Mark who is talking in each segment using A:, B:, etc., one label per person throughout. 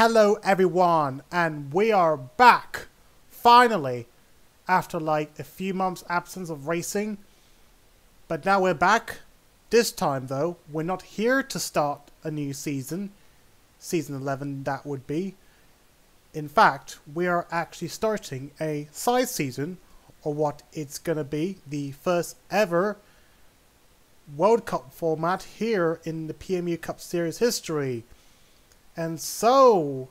A: Hello everyone, and we are back finally after like a few months absence of racing, but now we're back. This time though, we're not here to start a new season 11 that would be. In fact, we are actually starting a side season, or what it's gonna be, the first ever World Cup format here in the PMU Cup Series history. And so,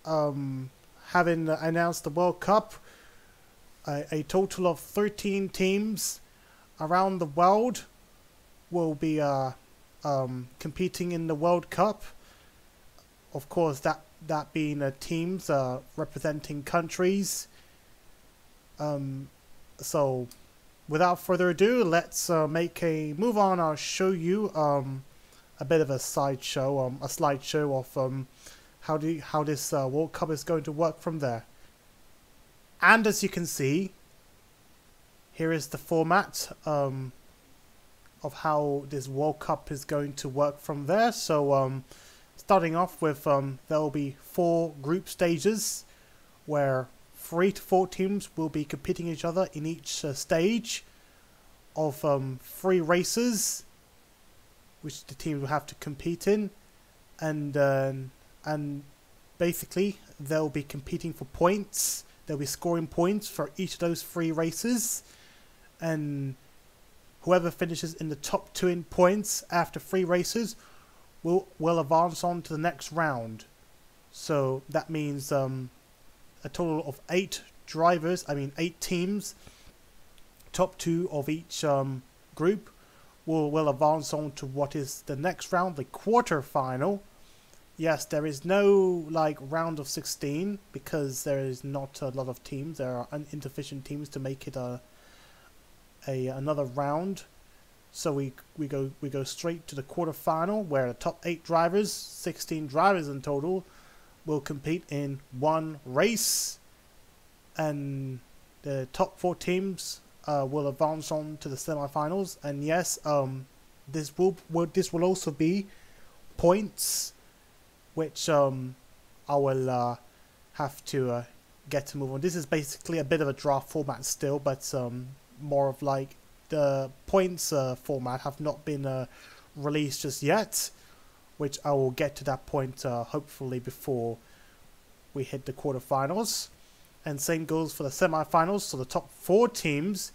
A: having announced the World Cup, a total of 13 teams around the world will be competing in the World Cup. Of course, that being teams representing countries. So, without further ado, let's make a move on. I'll show you a bit of a slideshow of how this World Cup is going to work from there. And as you can see, here is the format of how this World Cup is going to work from there. So starting off with there will be 4 group stages where 3 to 4 teams will be competing each other in each stage of 3 races, which the teams will have to compete in, and basically they'll be competing for points. They'll be scoring points for each of those 3 races, and whoever finishes in the top 2 in points after 3 races will advance on to the next round. So that means a total of 8 teams, top 2 of each group will advance on to what is the next round, the quarter-final. Yes, there is no like round of 16 because there is not a lot of teams. There are insufficient teams to make it another round. So we go straight to the quarter-final, where the top 8 drivers, 16 drivers in total, will compete in 1 race, and the top 4 teams will advance on to the semi-finals. And yes, this will also be points, which I will have to get to move on. This is basically a bit of a draft format still, but more of like the points format have not been released just yet, which I will get to that point hopefully before we hit the quarterfinals. And same goes for the semi-finals. So the top 4 teams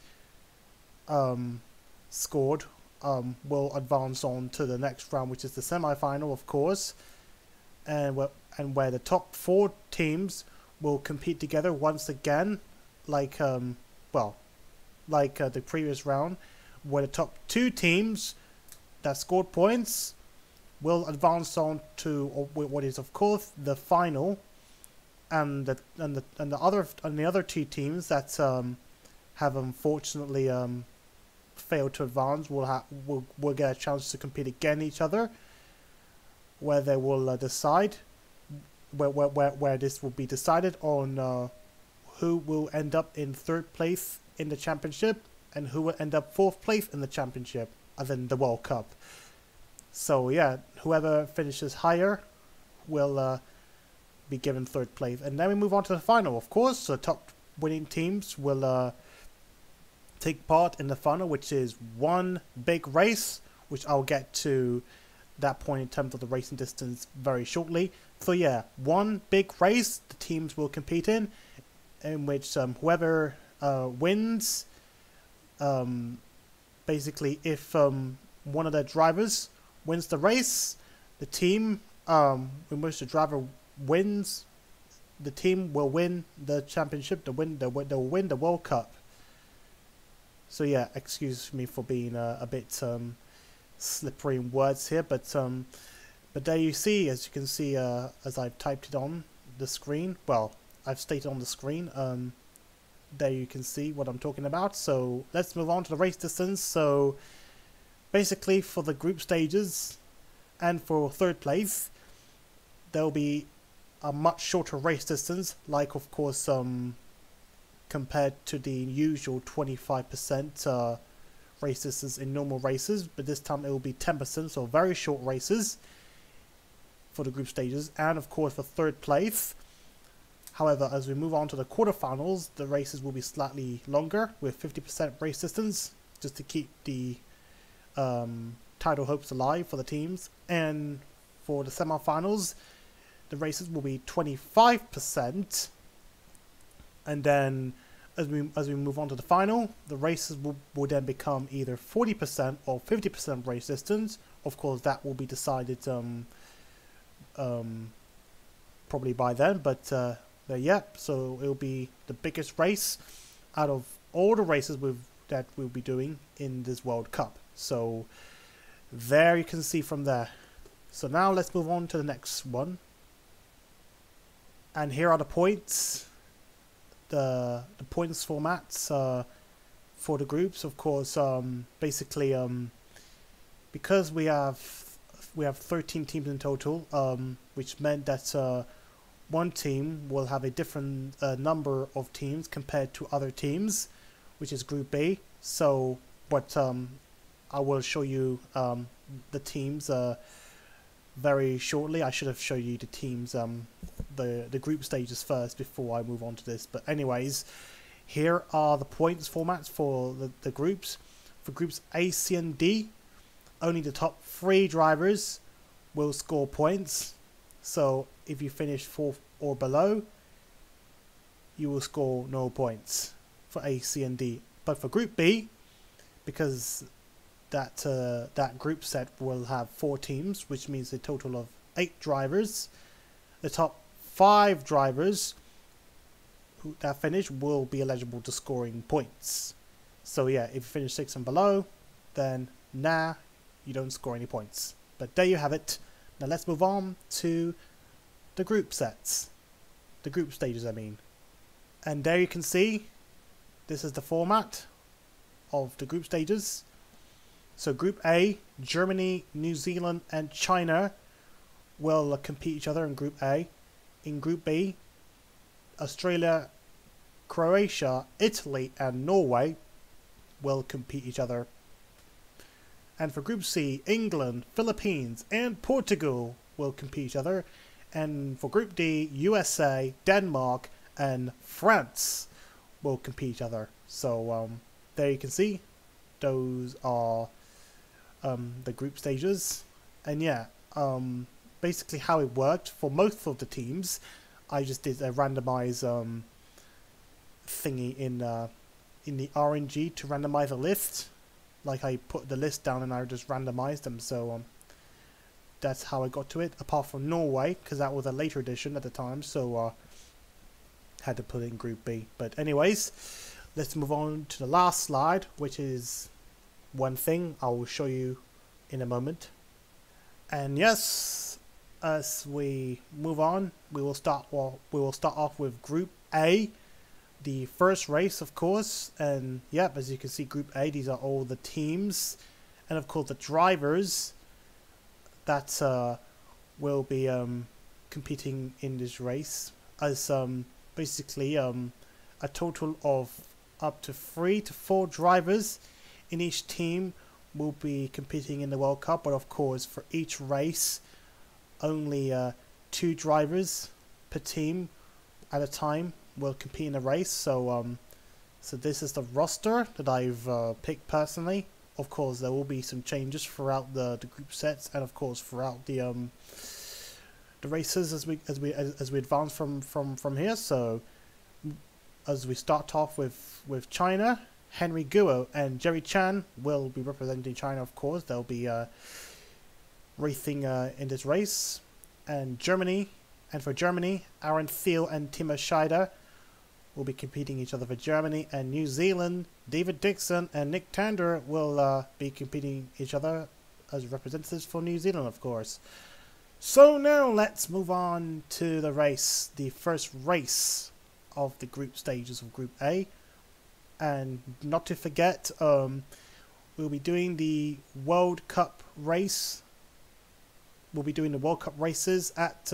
A: scored will advance on to the next round, which is the semi-final, of course. And where the top 4 teams will compete together once again, like the previous round, where the top 2 teams that scored points will advance on to what is of course the final. And the other 2 teams that have unfortunately failed to advance will get a chance to compete against each other, where they will decide where this will be decided on who will end up in 3rd place in the championship and who will end up 4th place in the championship, as in the World Cup. So yeah, whoever finishes higher will be given 3rd place. And then we move on to the final, of course. So the top winning teams will take part in the final, which is 1 big race, which I'll get to that point in terms of the racing distance very shortly. So yeah, 1 big race the teams will compete in which whoever wins, basically if one of their drivers wins the race, the team in which the driver wins, the team will win the championship. They'll win the World Cup. So yeah, excuse me for being a bit slippery in words here, but there you see, as you can see, as I've typed it on the screen. Well, I've stated on the screen. There you can see what I'm talking about. So let's move on to the race distance. So basically, for the group stages and for 3rd place, there'll be a much shorter race distance, like of course compared to the usual 25% race distance in normal races, but this time it will be 10%, so very short races. for the group stages, and of course for third place. However, as we move on to the quarterfinals, the races will be slightly longer with 50% race distance, just to keep the title hopes alive for the teams. And for the semifinals, the races will be 25%, and then as we move on to the final, the races will then become either 40% or 50% race distance. Of course, that will be decided probably by then, but yeah, so it'll be the biggest race out of all the races that we'll be doing in this World Cup. So there you can see from there. So now let's move on to the next one. And here are the points. The points formats for the groups, of course. Basically, because we have 13 teams in total, which meant that one team will have a different number of teams compared to other teams, which is Group B. So, but I will show you the teams very shortly. I should have shown you the teams, the group stages first before I move on to this. But anyways, here are the points formats for the groups. For groups A, C, and D, only the top 3 drivers will score points. So if you finish 4th or below, you will score no points for A, C, and D. But for Group B, because that group set will have 4 teams, which means a total of 8 drivers, the top 5 drivers that finish will be eligible to scoring points. So yeah, if you finish 6th and below, then you don't score any points. But there you have it. Now let's move on to the group sets. The group stages, I mean. And there you can see, this is the format of the group stages. So Group A, Germany, New Zealand, and China will compete each other in Group A. In Group B, Australia, Croatia, Italy, and Norway will compete each other. And for Group C, England, Philippines, and Portugal will compete each other. And for Group D, USA, Denmark, and France will compete each other. So there you can see, those are the group stages. And yeah, basically how it worked for most of the teams, I just did a randomize thingy in the RNG to randomize a list. Like I put the list down and I just randomized them. So that's how I got to it. Apart from Norway, because that was a later edition at the time, so had to put it in Group B. But anyways, let's move on to the last slide, which is one thing I will show you in a moment. And yes, as we move on, we will start off with Group A, the first race, of course. And yep, as you can see, Group A, these are all the teams, and of course the drivers that will be competing in this race, as basically a total of up to 3 to 4 drivers in each team will be competing in the World Cup. But of course, for each race, only 2 drivers per team at a time will compete in the race. So so this is the roster that I've picked personally. Of course, there will be some changes throughout the group sets, and of course throughout the races as we advance from here. So as we start off with China, Henry Guo and Jerry Chan will be representing China. Of course, they'll be racing in this race. And for Germany, Aaron Thiel and Timo Scheider will be competing each other for Germany. And New Zealand, David Dixon and Nick Tander will be competing each other as representatives for New Zealand, of course. So now let's move on to the race, the first race of the group stages of Group A. And not to forget, we'll be doing the World Cup race. We'll be doing the World Cup races at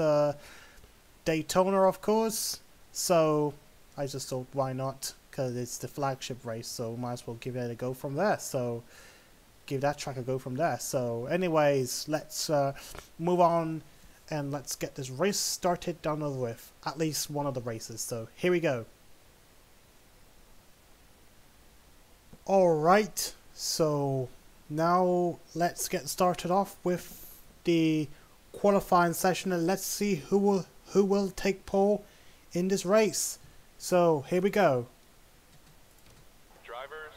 A: Daytona, of course. So I just thought, why not? Because it's the flagship race, so might as well give it a go from there. So give that track a go from there. So anyways, let's move on and let's get this race started done over with. At least one of the races. So here we go. Alright, so now let's get started off with the qualifying session, and let's see who will take pole in this race. So here we go.
B: Drivers,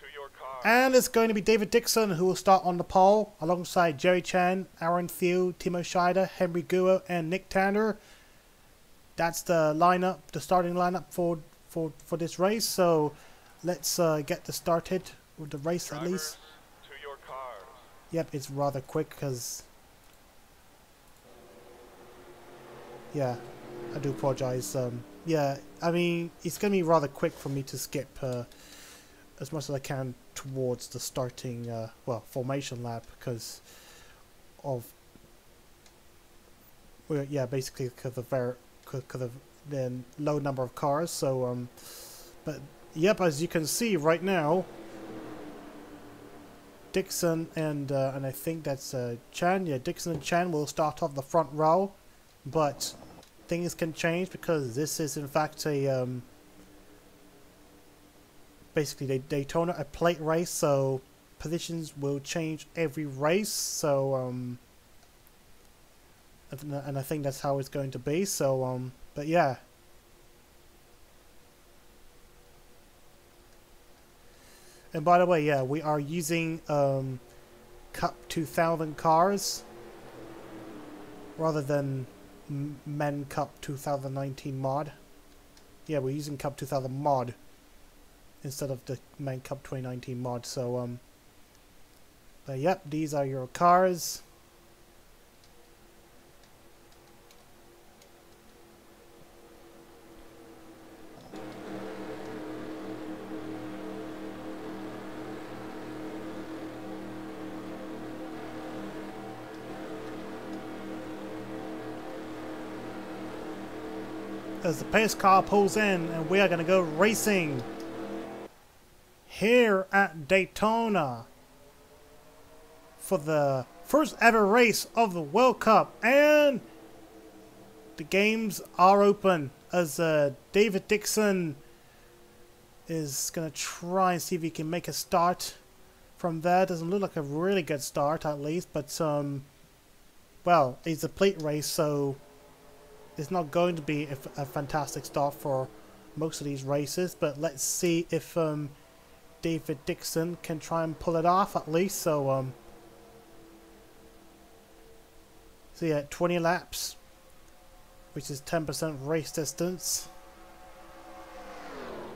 B: to your car.
A: And it's going to be David Dixon who will start on the pole alongside Jerry Chan, Aaron Field, Timo Scheider, Henry Guo and Nick Tanner. That's the lineup, the starting lineup for this race. So let's get this started with the race. Drivers, at least.
B: To your cars.
A: Yep, it's rather quick because, yeah, I do apologize. Yeah, I mean, it's going to be rather quick for me to skip as much as I can towards the starting, formation lap because of, well, yeah, basically because of the low number of cars. So, but yep, as you can see right now, Dixon and I think that's Chan. Yeah, Dixon and Chan will start off the front row, but things can change because this is in fact a basically Daytona, a plate race, so positions will change every race. So and I think that's how it's going to be. So but yeah. And by the way, yeah, we are using Cup 2000 cars rather than Men Cup 2019 mod. Yeah, we're using Cup 2000 mod instead of the Men Cup 2019 mod. So but yep, these are your cars. As the pace car pulls in, and we are going to go racing here at Daytona for the first ever race of the World Cup, and the games are open as David Dixon is going to try and see if he can make a start from there. Doesn't look like a really good start at least, but well, it's a plate race, so it's not going to be a fantastic start for most of these races, but let's see if David Dixon can try and pull it off at least. So so yeah, 20 laps, which is 10% race distance.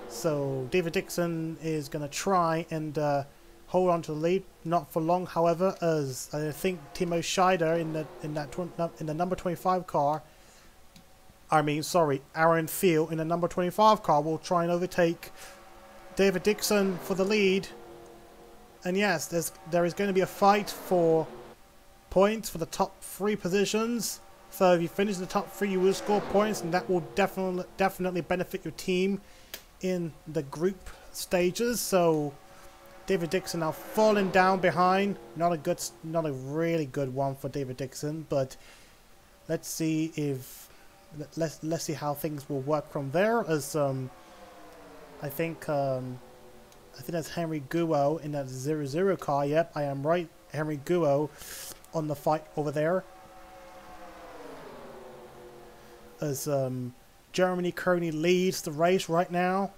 A: So David Dixon is going to try and hold on to the lead, not for long, however, as I think Timo Scheider in the number 25 car. Aaron Field in the number 25 car will try and overtake David Dixon for the lead. And yes, there is going to be a fight for points for the top 3 positions. So if you finish in the top 3, you will score points, and that will definitely benefit your team in the group stages. So David Dixon now falling down behind. Not a really good one for David Dixon, but let's see if let's see how things will work from there. As I think that's Henry Guo in that 0-0 car. Yep, I am right. Henry Guo on the fight over there. As Germany currently leads the race right now.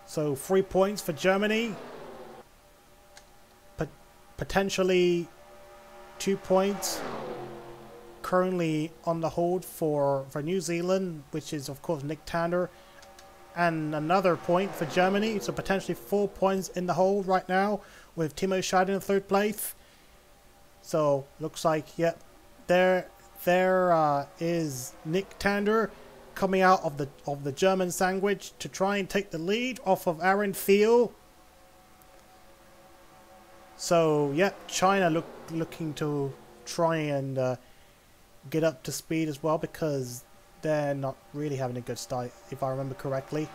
A: So 3 points for Germany. Potentially 2 points currently on the hold for New Zealand, which is of course Nick Tanner, and another point for Germany. So potentially 4 points in the hold right now with Timo Scheider in 3rd place. So looks like, yep, there is Nick Tanner coming out of the German sandwich to try and take the lead off of Aaron Field. So, yep, China looking to try and get up to speed as well, because they're not really having a good start, if I remember correctly.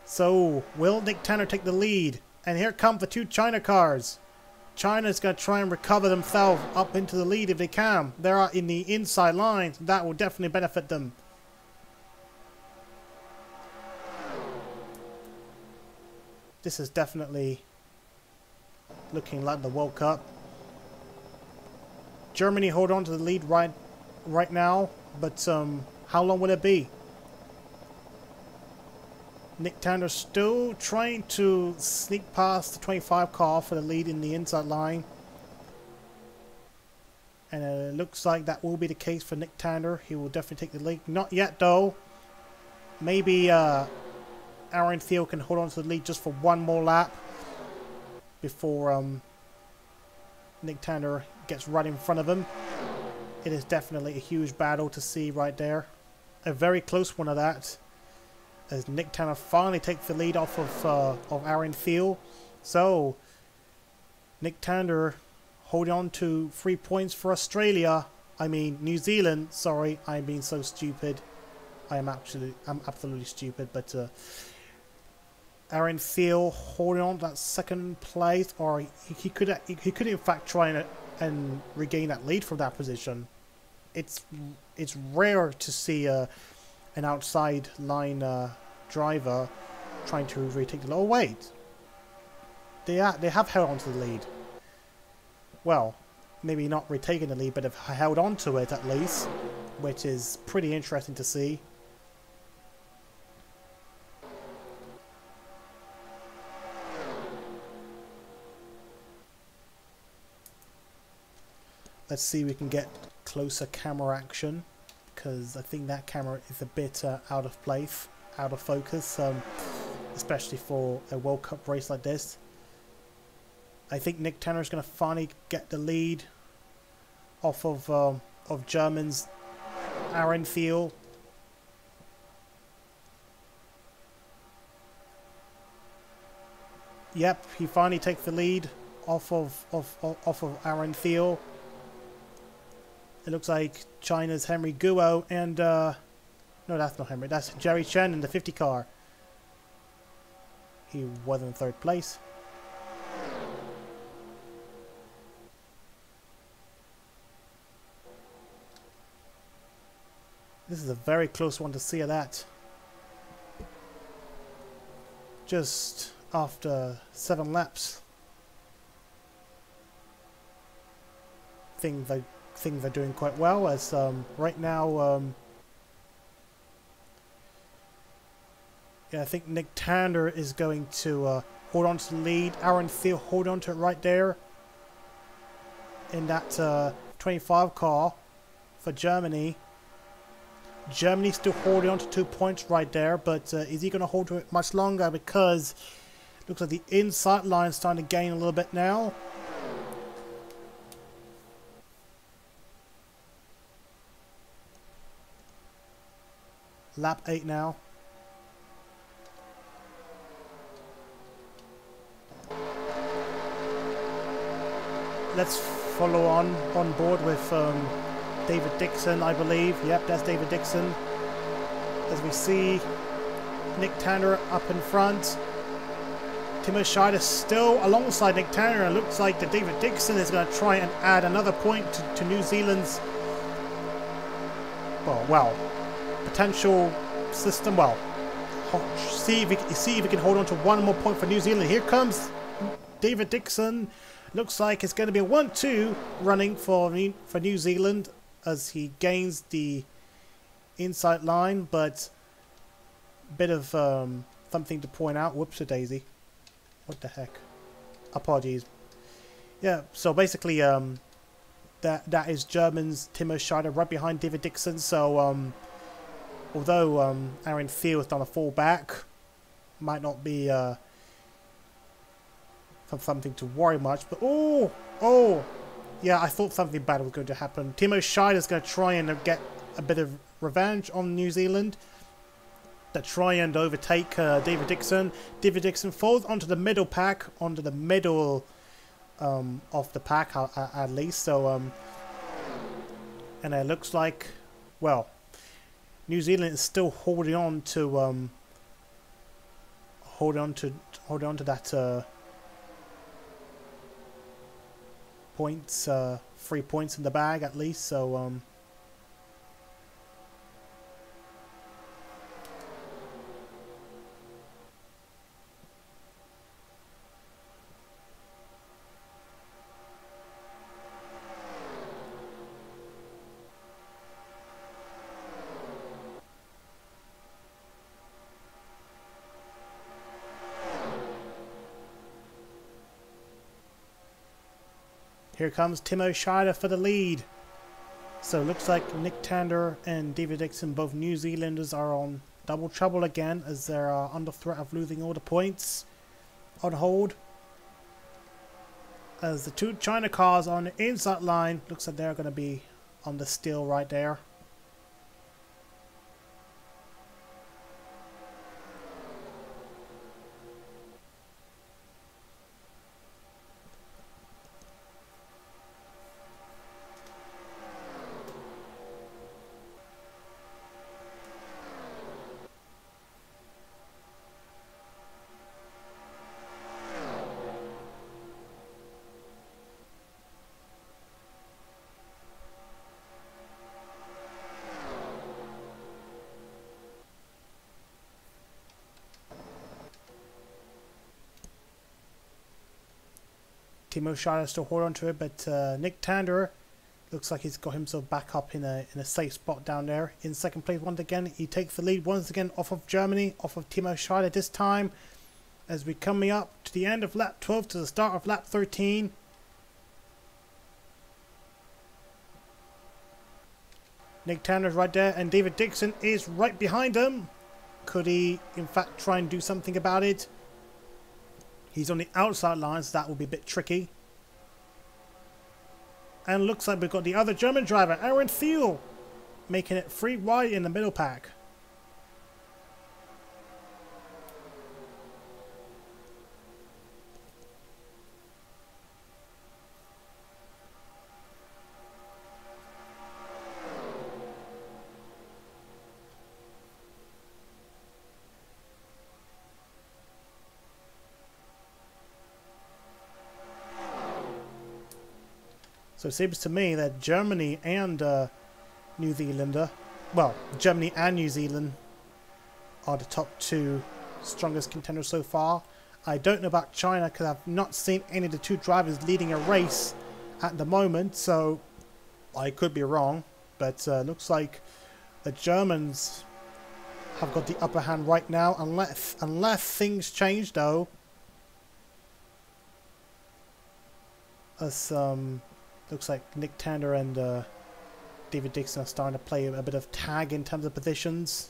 A: So, will Nick Tanner take the lead? And here come the two China cars. China's going to try and recover themselves up into the lead if they can. They're in the inside lines. That will definitely benefit them. This is definitely looking like the World Cup. Germany hold on to the lead right now, but how long will it be? Nick Tanner still trying to sneak past the 25 car for the lead in the inside line. And it looks like that will be the case for Nick Tanner. He will definitely take the lead. Not yet though. Maybe Aaron Thiel can hold on to the lead just for one more lap before Nick Tanner gets right in front of him. It is definitely a huge battle to see right there. A very close one of that. As Nick Tanner finally takes the lead off of Aaron Thiel. So, Nick Tanner holding on to 3 points for Australia. I mean, New Zealand. Sorry, I'm being so stupid. I'm absolutely stupid. But Aaron Thiel holding on to that second place, or he could in fact try and regain that lead from that position. It's rare to see an outside line driver trying to retake the lead. Oh wait, they have held on to the lead. Well, maybe not retaking the lead, but have held on to it at least, which is pretty interesting to see. Let's see if we can get closer camera action, because I think that camera is a bit out of place, out of focus, especially for a World Cup race like this. I think Nick Tanner is going to finally get the lead off of German's Aaron Thiel. Yep, he finally takes the lead off of Aaron Thiel. It looks like China's Henry Guo and no, that's not Henry, that's Jerry Chen in the 50 car. He was in third place. This is a very close one to see at that. Just after 7 laps. Things are doing quite well, as right now yeah, I think Nick Tanner is going to hold on to the lead. Aaron Thiel hold on to it right there in that 25 car for Germany. Germany still holding on to 2 points right there, but is he going to hold to it much longer? Because it looks like the inside line is starting to gain a little bit now. Lap 8 now. Let's follow on board with David Dixon, I believe. Yep, that's David Dixon. As we see Nick Tanner up in front. Timo Scheider still alongside Nick Tanner. It looks like that David Dixon is going to try and add another point to New Zealand's well, potential system. Well, see if he can hold on to one more point for New Zealand. Here comes David Dixon. Looks like it's going to be a 1-2 running for New Zealand as he gains the inside line, but a bit of something to point out. Whoops-a-daisy. What the heck? Apologies. Yeah, so basically that is German's Timo Scheider right behind David Dixon. So although Aaron Thiel has done a fall back, might not be something to worry much, but oh, yeah, I thought something bad was going to happen. Timo Scheider is going to try and get a bit of revenge on New Zealand, to try and overtake David Dixon. David Dixon falls onto the middle pack, onto the middle of the pack at least. So and it looks like, well, New Zealand is still holding on to hold on to that points, 3 points in the bag at least. So here comes Timo Scheider for the lead. So it looks like Nick Tander and David Dixon, both New Zealanders, are on double trouble again as they're under threat of losing all the points on hold. As the two China cars on the inside line, looks like they're going to be on the steal right there. Timo Scheider still hold on to it, but Nick Tander looks like he's got himself back up in a safe spot down there. In second place once again, he takes the lead once again off of Germany, off of Timo Scheider this time. As we're coming up to the end of lap 12 to the start of lap 13. Nick Tander's right there, and David Dixon is right behind him. Could he, in fact, try and do something about it? He's on the outside line, so that will be a bit tricky. And looks like we've got the other German driver, Aaron Thiel, making it 3 wide in the middle pack. So it seems to me that Germany and New Zealand, well, Germany and New Zealand are the top 2 strongest contenders so far. I don't know about China because I've not seen any of the 2 drivers leading a race at the moment, so I could be wrong. But looks like the Germans have got the upper hand right now, unless things change though. As looks like Nick Tander and David Dixon are starting to play a bit of tag in terms of positions.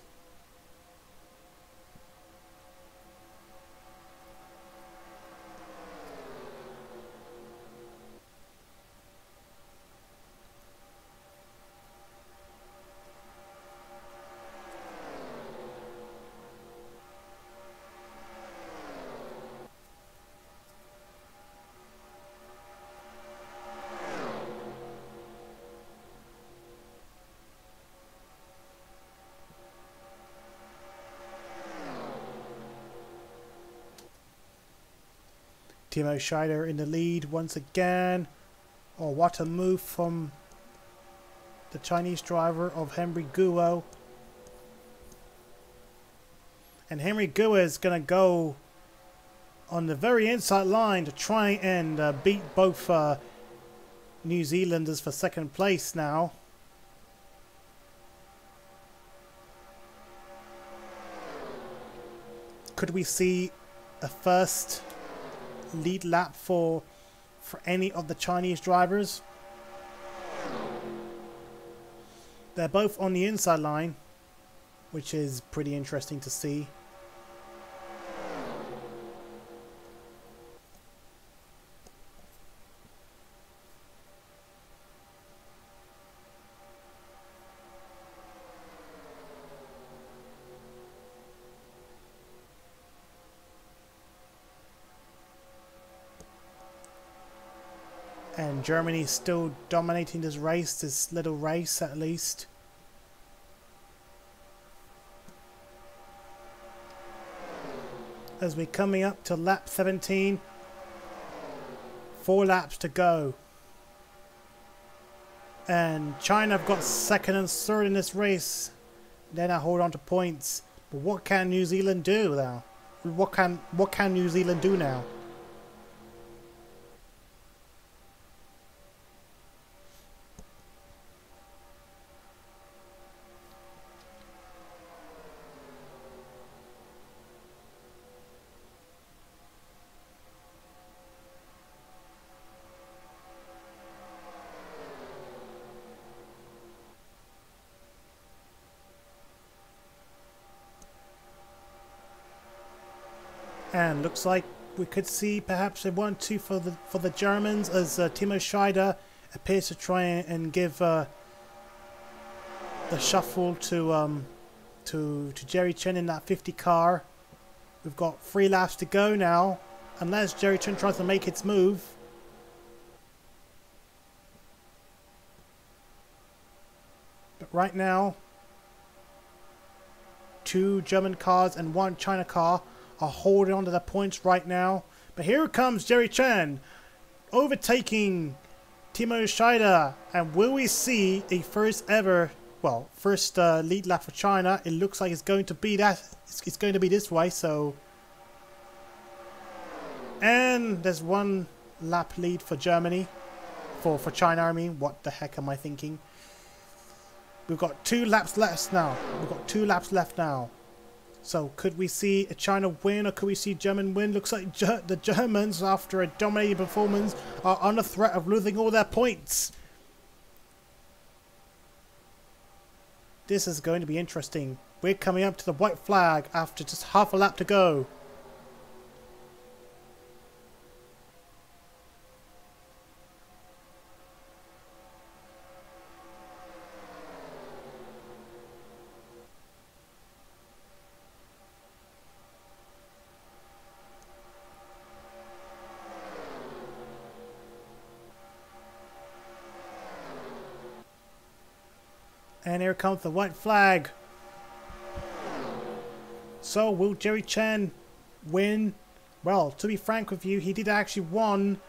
A: Timo Scheider in the lead once again. Oh, what a move from the Chinese driver of Henry Guo. And Henry Guo is going to go on the very inside line to try and beat both New Zealanders for second place now. Could we see a first lead lap for any of the Chinese drivers? They're both on the inside line, which is pretty interesting to see. And Germany is still dominating this race, this little race at least. as we're coming up to lap 17. 4 laps to go. And China have got second and third in this race. Then I hold on to points. But what can New Zealand do now? What can New Zealand do now? And looks like we could see perhaps a 1-2 for the Germans, as Timo Scheider appears to try and give the shuffle to Jerry Chen in that 50 car. We've got 3 laps to go now, unless Jerry Chen tries to make its move. But right now, 2 German cars and 1 China car are holding on to the points right now. But here comes Jerry Chen, overtaking Timo Scheider. And will we see a first lead lap for China? It looks like it's going to be that. It's going to be this way, so. And there's 1 lap lead for Germany. For China, I mean. What the heck am I thinking? We've got 2 laps left now. So could we see a China win, or could we see German win? Looks like the Germans, after a dominating performance, are under threat of losing all their points. This is going to be interesting. We're coming up to the white flag after just half a lap to go. And here comes the white flag. So will Jerry Chen win? Well, to be frank with you, he did actually won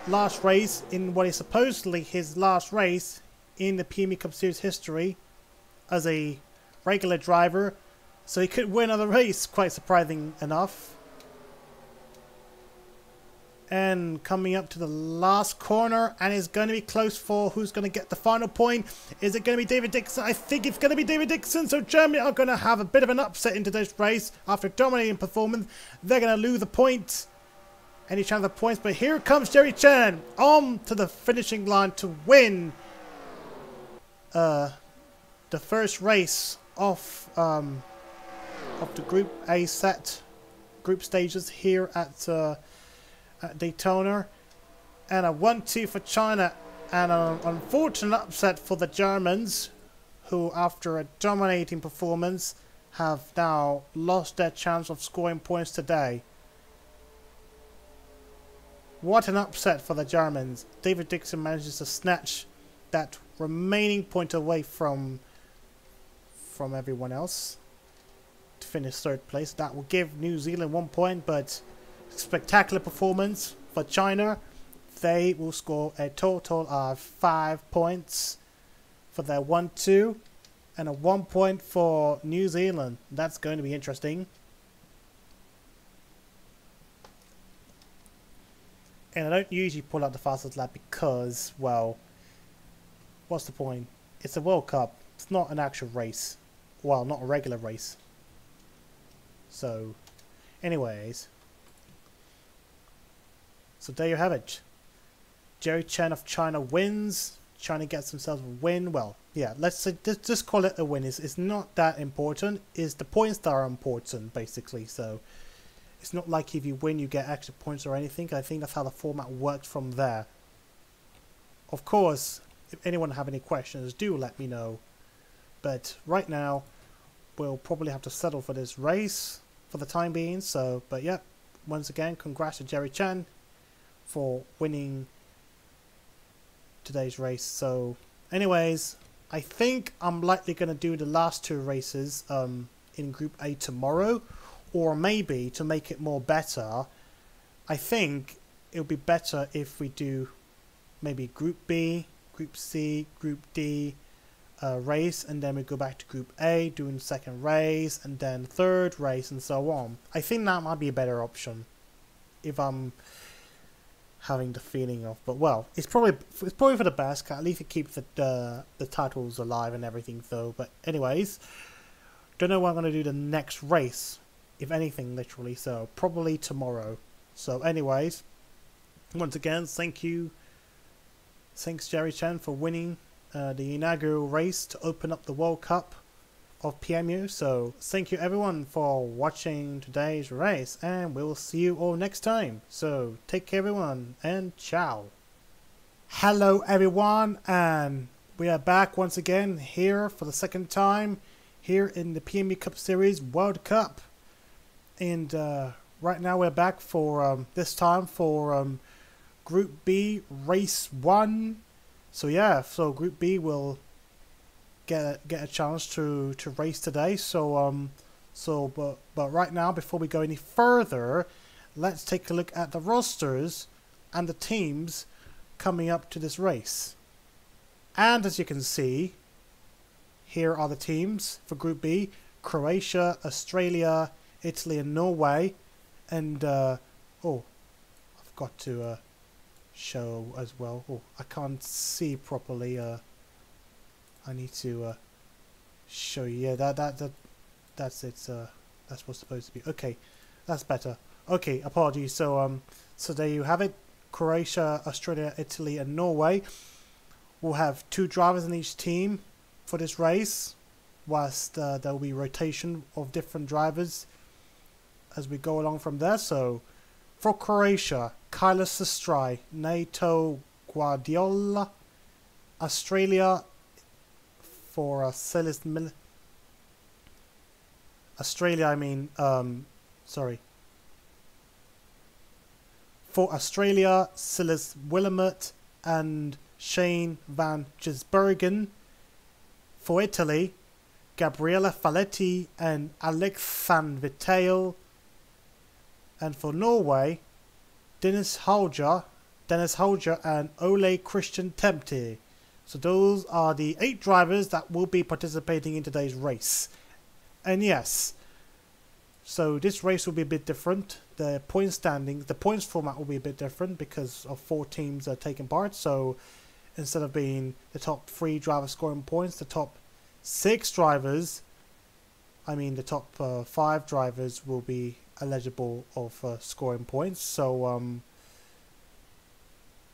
A: last race in what is supposedly his last race in the PMU Cup Series history as a regular driver. So he could win another race, quite surprising enough. And coming up to the last corner, and it's going to be close for who's going to get the final point. Is it going to be David Dixon? I think it's going to be David Dixon. So Germany are going to have a bit of an upset in today's race after a dominating performance. They're going to lose the point. Any chance of points? But here comes Jerry Chen on to the finishing line to win the first race of the Group A group stages here at Daytona. And a 1-2 for China, and an unfortunate upset for the Germans, who after a dominating performance have now lost their chance of scoring points today. What an upset for the Germans. David Dixon manages to snatch that remaining point away from everyone else to finish 3rd place. That will give New Zealand 1 point, but spectacular performance for China. They will score a total of 5 points for their 1-2 and a 1 point for New Zealand. That's going to be interesting. And I don't usually pull out the fastest lap because, well, what's the point? It's a World Cup. It's not an actual race. Well, not a regular race. So, anyways. So there you have it. Jerry Chen of China wins. China gets themselves a win. Well, yeah, let's say, just call it a win. It's not that important. It's the points that are important, basically. So it's not like if you win, you get extra points or anything. I think that's how the format works from there. Of course, if anyone have any questions, do let me know. But right now, we'll probably have to settle for this race for the time being. So, but yeah, once again, congrats to Jerry Chen for winning today's race. So anyways, I think I'm likely going to do the last 2 races in Group A tomorrow, Or maybe to make it more better, I think it would be better if we do maybe Group B, Group C, Group D race, and then we go back to Group A, doing second race, and then third race, and so on. I think that might be a better option, if I'm having the feeling of. But well, it's probably for the best. At least it keeps the titles alive and everything. Though, but anyways, don't know when I'm gonna do the next race, if anything, literally. So probably tomorrow. So anyways, once again, thanks Jerry Chen for winning the inaugural race to open up the World Cup of PMU. So thank you everyone for watching today's race, and we'll see you all next time. So take care everyone, and ciao. Hello everyone, and we are back once again here for the second time here in the PMU Cup Series World Cup. And right now we're back for this time for Group B Race 1. So yeah, so Group B will get a chance to race today. So but right now, before we go any further, let's take a look at the rosters and the teams coming up to this race. And as you can see, here are the teams for Group B: Croatia, Australia, Italy, and Norway. And oh, I forgot to show as well. Oh, I can't see properly. I need to show you. Yeah, that's it. That's what's supposed to be. Okay, that's better. Okay, apologies. So so there you have it. Croatia, Australia, Italy, and Norway will have 2 drivers in each team for this race, whilst there will be rotation of different drivers as we go along from there. So for Croatia, Carlos Sestrai, Nato Guardiola. Australia, for For Australia, Silas Willamette and Shane van Gisbergen. For Italy, Gabriele Faletti and Alexandre Vitale. And for Norway, Dennis Holger and Ole Christian Tempte. So those are the 8 drivers that will be participating in today's race. And yes, so this race will be a bit different. The point standings, the points format will be a bit different because of 4 teams are taking part. So instead of being the top 3 drivers scoring points, the top 6 drivers, the top 5 drivers will be eligible of scoring points. So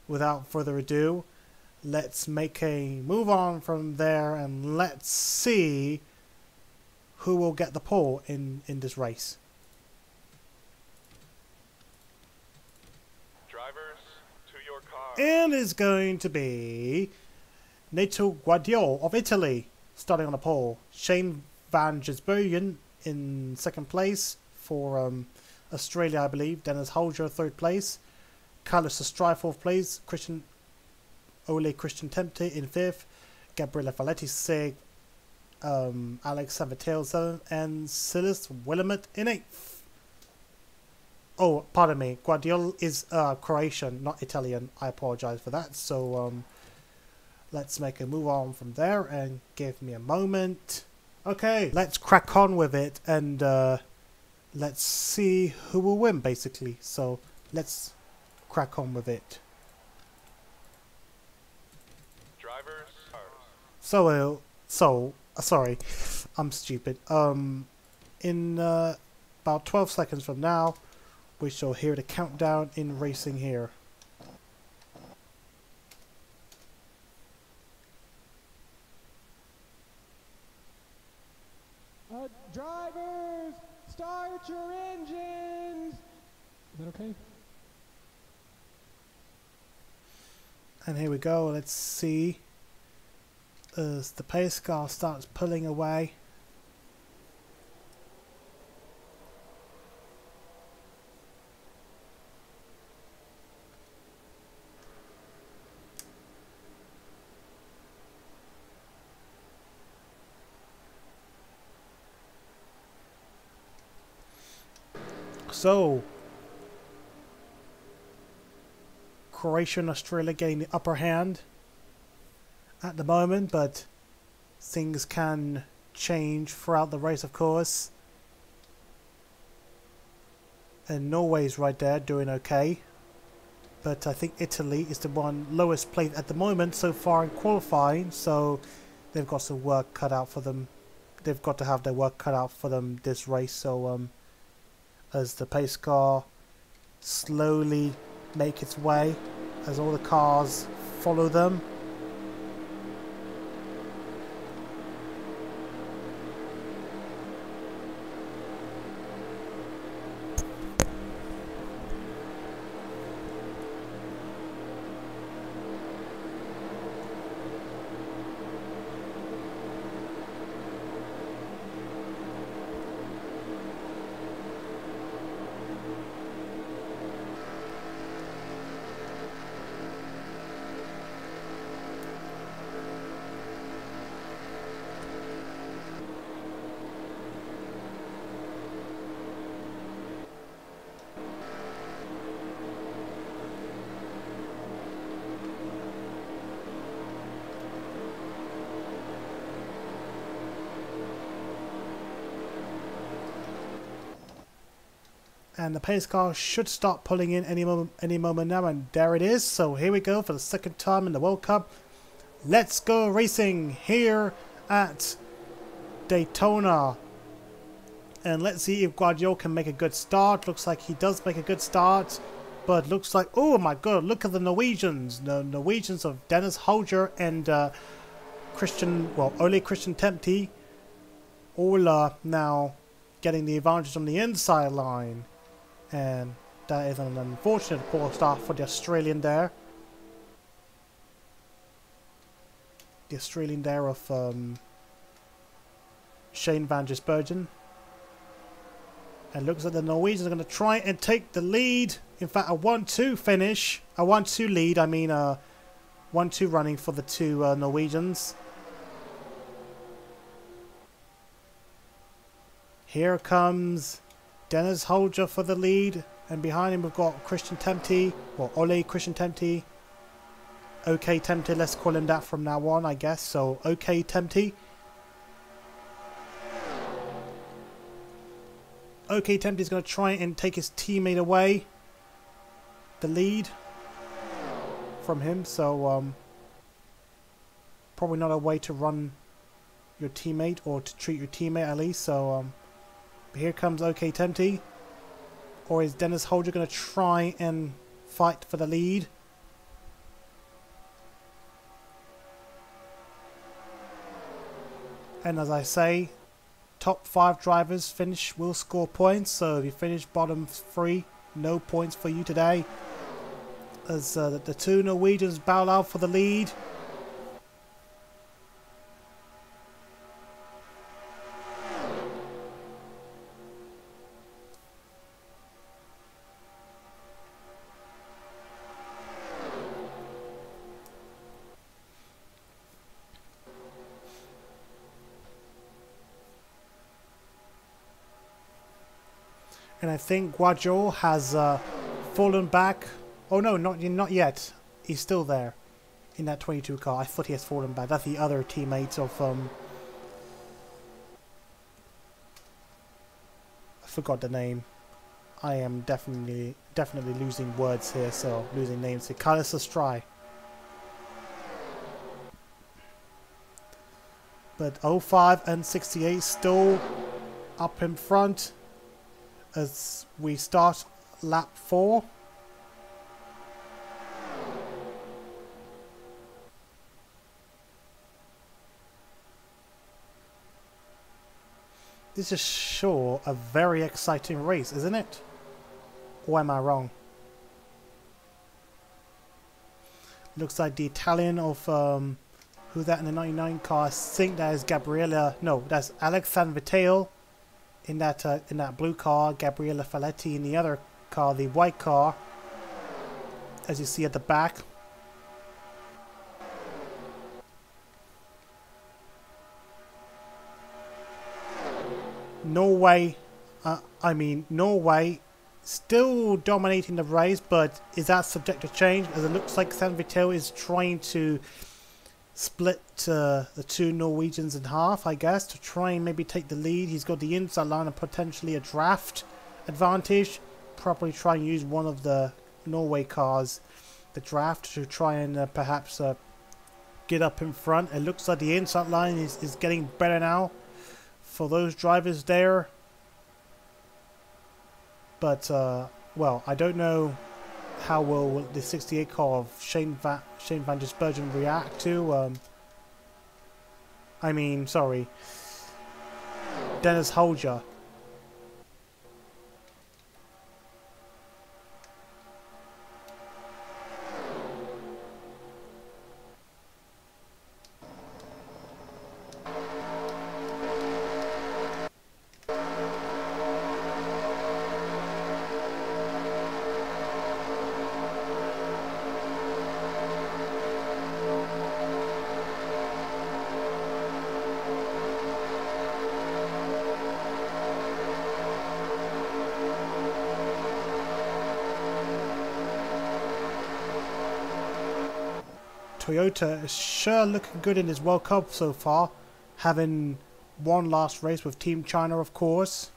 A: without further ado, let's make a move on from there, and let's see who will get the pole in this race.
B: Drivers, to your car.
A: And it's going to be Nato Guardiola of Italy starting on the pole. Shane van Gisbergen in second place for Australia, I believe. Dennis Holger, third place. Carlos Sestrai, fourth place. Ole Christian Tempte in fifth. Gabriele Faletti sixth. Alex Savitel seventh. And Silas Willamette in eighth. Oh, pardon me. Guardiola is Croatian, not Italian. I apologize for that. So let's make a move on from there, and give me a moment. Okay, let's crack on with it, and let's see who will win, basically. So let's crack on with it.
B: Drivers,
A: sorry, I'm stupid. In about 12 seconds from now, we shall hear the countdown in racing here.
C: Drivers, start your engines! Is that okay?
A: And here we go. Let's see as the pace car starts pulling away. So, Croatia and Australia getting the upper hand at the moment, but things can change throughout the race, of course. And Norway's right there doing okay. But I think Italy is the one lowest placed at the moment so far in qualifying, so they've got some work cut out for them. They've got to have their work cut out for them this race. So as the pace car slowly make its way, as all the cars follow them. And the pace car should start pulling in any moment now, and there it is. So here we go for the second time in the World Cup. Let's go racing here at Daytona. And let's see if Guardiola can make a good start. Looks like he does make a good start. But looks like, oh my god, look at the Norwegians. The Norwegians of Dennis Holger and Ole Christian Tempty. All now getting the advantage on the inside line. And that is an unfortunate poor start for the Australian there. The Australian there of Shane van Gisbergen. And looks like the Norwegians are going to try and take the lead. In fact, a 1-2 finish. A 1-2 lead, I mean 1-2 running for the two Norwegians. Here comes Dennis Holger for the lead, and behind him we've got Christian Tempty, or Ole Christian Tempty. OK Tempty, let's call him that from now on, I guess. So OK Tempty. OK Tempty is going to try and take his teammate away, the lead from him. So probably not a way to run your teammate, or to treat your teammate at least. So here comes OK Tempty. Or is Dennis Holger going to try and fight for the lead? And as I say, top 5 drivers will score points. So if you finish bottom 3, no points for you today. As the two Norwegians battle out for the lead. And I think Guardiola has fallen back. Oh no, not yet. He's still there in that 22 car. I thought he has fallen back. That's the other teammates of I forgot the name. I am definitely losing words here, so losing names here. Carlos Astray. But 05 and 68 still up in front as we start lap 4. This is sure a very exciting race, isn't it? Or am I wrong? Looks like the Italian of who's that in the 99 car? I think that is Gabriella. No, that's Alexandre Vitale in that blue car. Gabriella Faletti in the other car, the white car, as you see at the back. Norway still dominating the race, but is that subject to change? As it looks like San Vitale is trying to split the two Norwegians in half, I guess, to try and maybe take the lead. He's got the inside line and potentially a draft advantage. Probably try and use one of the Norway cars, the draft, to try and perhaps get up in front. It looks like the inside line is getting better now for those drivers there. But, well, I don't know how will the 68 car of Shane Van Gisbergen react to, Dennis Holger. Toyota is sure looking good in his World Cup so far, having won last race with Team China, of course.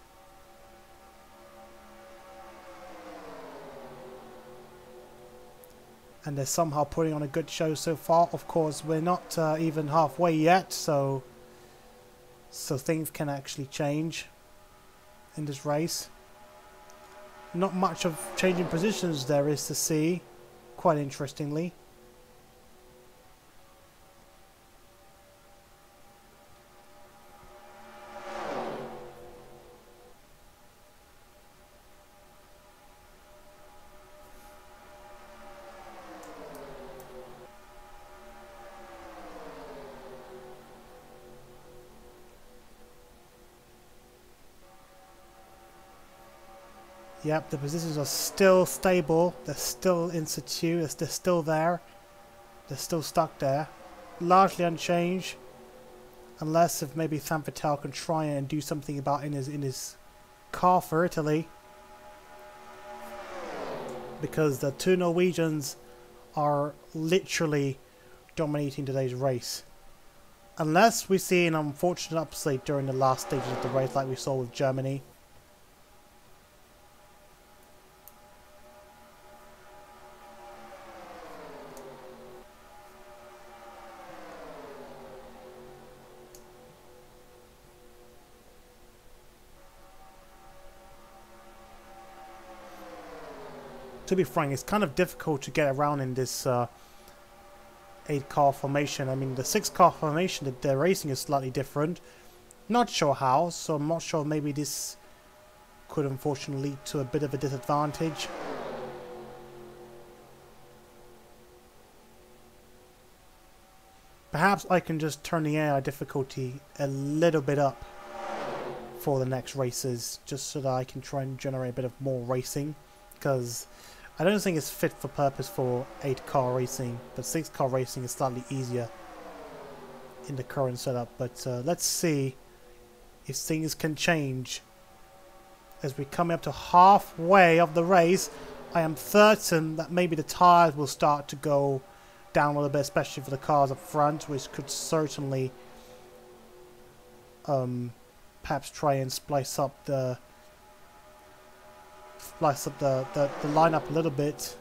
A: And they're somehow putting on a good show so far. Of course, we're not even halfway yet, so things can actually change in this race. Not much of changing positions there is to see, quite interestingly. Yep, the positions are still stable. They're still in situ. They're still there. They're still stuck there. Largely unchanged. Unless if maybe San Vitale can try and do something about in his car for Italy. Because the two Norwegians are literally dominating today's race. Unless we see an unfortunate upset during the last stages of the race like we saw with Germany. To be frank, it's kind of difficult to get around in this 8-car formation. I mean, the 6-car formation that they're racing is slightly different. Not sure how, so I'm not sure. Maybe this could unfortunately lead to a bit of a disadvantage. Perhaps I can just turn the AI difficulty a little bit up for the next races, just so that I can try and generate a bit of more racing. Because I don't think it's fit for purpose for 8-car racing, but 6-car racing is slightly easier in the current setup. But let's see if things can change. As we're coming up to halfway of the race, I am certain that maybe the tyres will start to go down a little bit, especially for the cars up front, which could certainly perhaps try and splice up the lineup a little bit.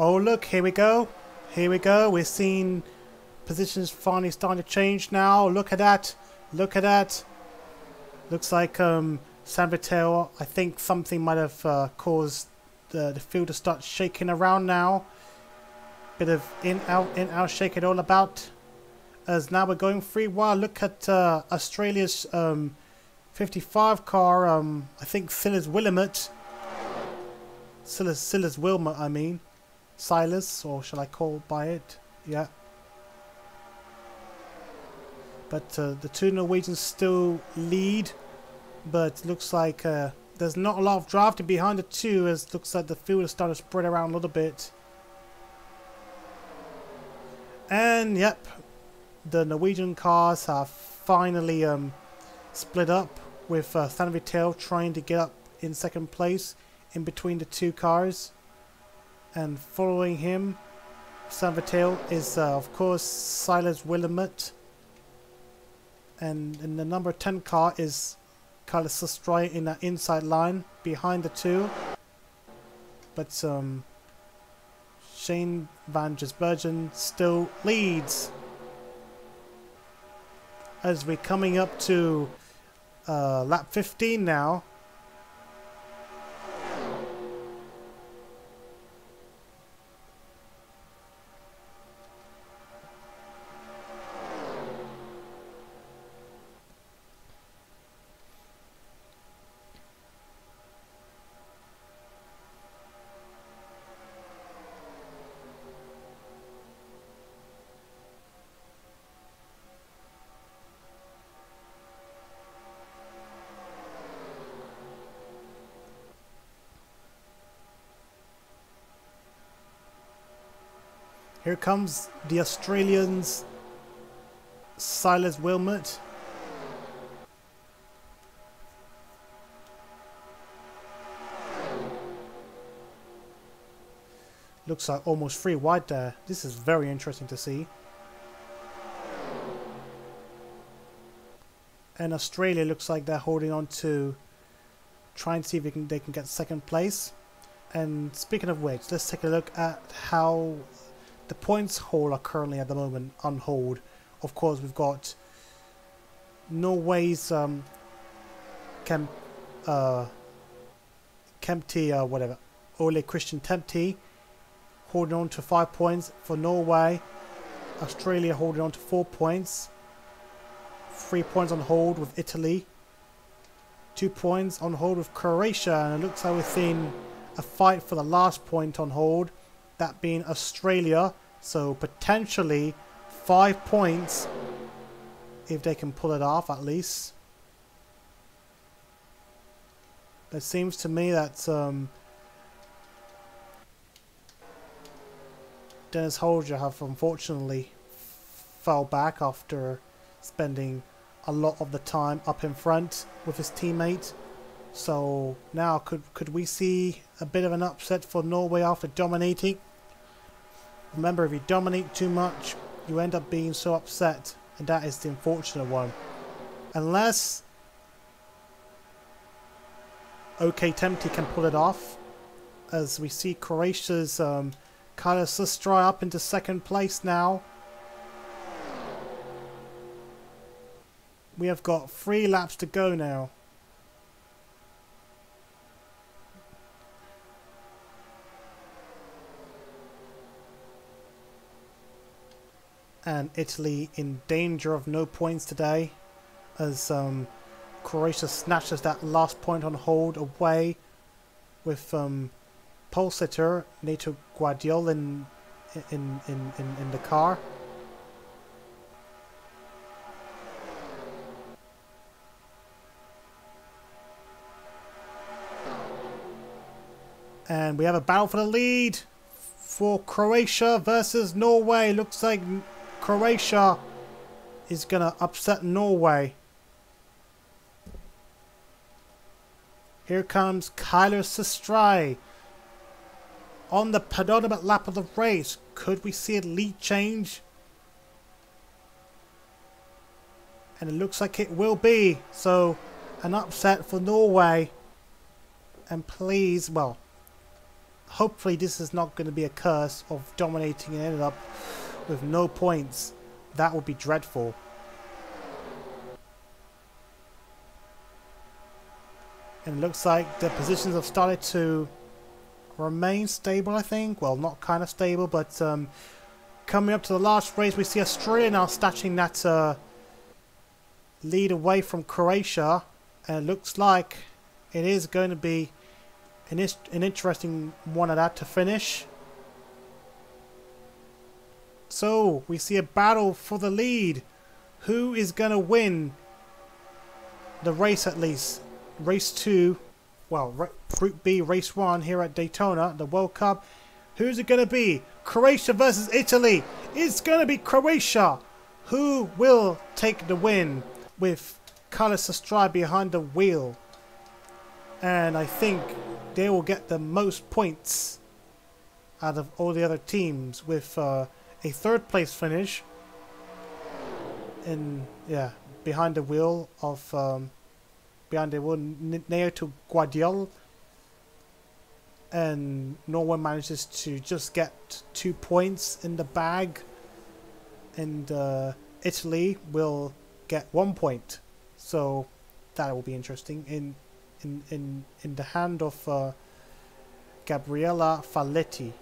A: Oh look, here we go. Here we go. We're seeing positions finally starting to change now. Look at that. Look at that. Looks like San Vitale, I think something might have caused the field to start shaking around now. Bit of in out shake it all about. As now we're going free while. Look at Australia's 55 car. I think Silas Willamette. Silas Wilmot, I mean. Silas, or shall I call by it? Yeah. But the two Norwegians still lead. But looks like there's not a lot of drafting behind the two, as it looks like the field is starting to spread around a little bit. And yep, the Norwegian cars have finally split up, with San Vitale trying to get up in second place in between the two cars. And following him, San Vitale, is of course Silas Willamette. And in the number 10 car is Carlos Sestroy in that inside line behind the two. But Shane van Gisbergen still leads. As we're coming up to lap 15 now. Here comes the Australians, Silas Wilmot. Looks like almost 3 wide there. This is very interesting to see. And Australia looks like they're holding on to, trying to see if they can get second place. And speaking of which, let's take a look at how the points hold are currently at the moment on hold. Of course, we've got Norway's Kempty, whatever, Ole Christian Tempty holding on to 5 points for Norway. Australia holding on to 4 points. 3 points on hold with Italy. 2 points on hold with Croatia, and it looks like we're seeing a fight for the last point on hold, that being Australia. So potentially 5 points if they can pull it off at least. It seems to me that Dennis Holger have unfortunately fell back after spending a lot of the time up in front with his teammate. So now could we see a bit of an upset for Norway after dominating? Remember, if you dominate too much, you end up being so upset, and that is the unfortunate one. Unless OK Tempty can pull it off, as we see Croatia's Carlos Sestroy up into second place now. We have got 3 laps to go now. And Italy in danger of no points today, as Croatia snatches that last point on hold away with pole sitter Nato Guardiola in the car. And we have a battle for the lead for Croatia versus Norway. Looks like Croatia is going to upset Norway. Here comes Kyler Sestroy on the penultimate lap of the race. Could we see a lead change? And it looks like it will be. So an upset for Norway. And please, well, hopefully this is not going to be a curse of dominating and ended up with no points. That would be dreadful. And it looks like the positions have started to remain stable, I think. Well, not kind of stable, but coming up to the last race, we see Australia now snatching that lead away from Croatia. And it looks like it is going to be an interesting one of that to finish. So, we see a battle for the lead. Who is going to win the race at least? Race 2, well, Group B, Race 1 here at Daytona, the World Cup. Who's it going to be? Croatia versus Italy. It's going to be Croatia. Who will take the win with Carlos Estrada behind the wheel? And I think they will get the most points out of all the other teams with a 3rd place finish. And yeah, behind the wheel of behind the wheel Naoto Guadiol, and Norway manages to just get 2 points in the bag, and Italy will get 1 point. So that will be interesting in the hand of Gabriella Falletti.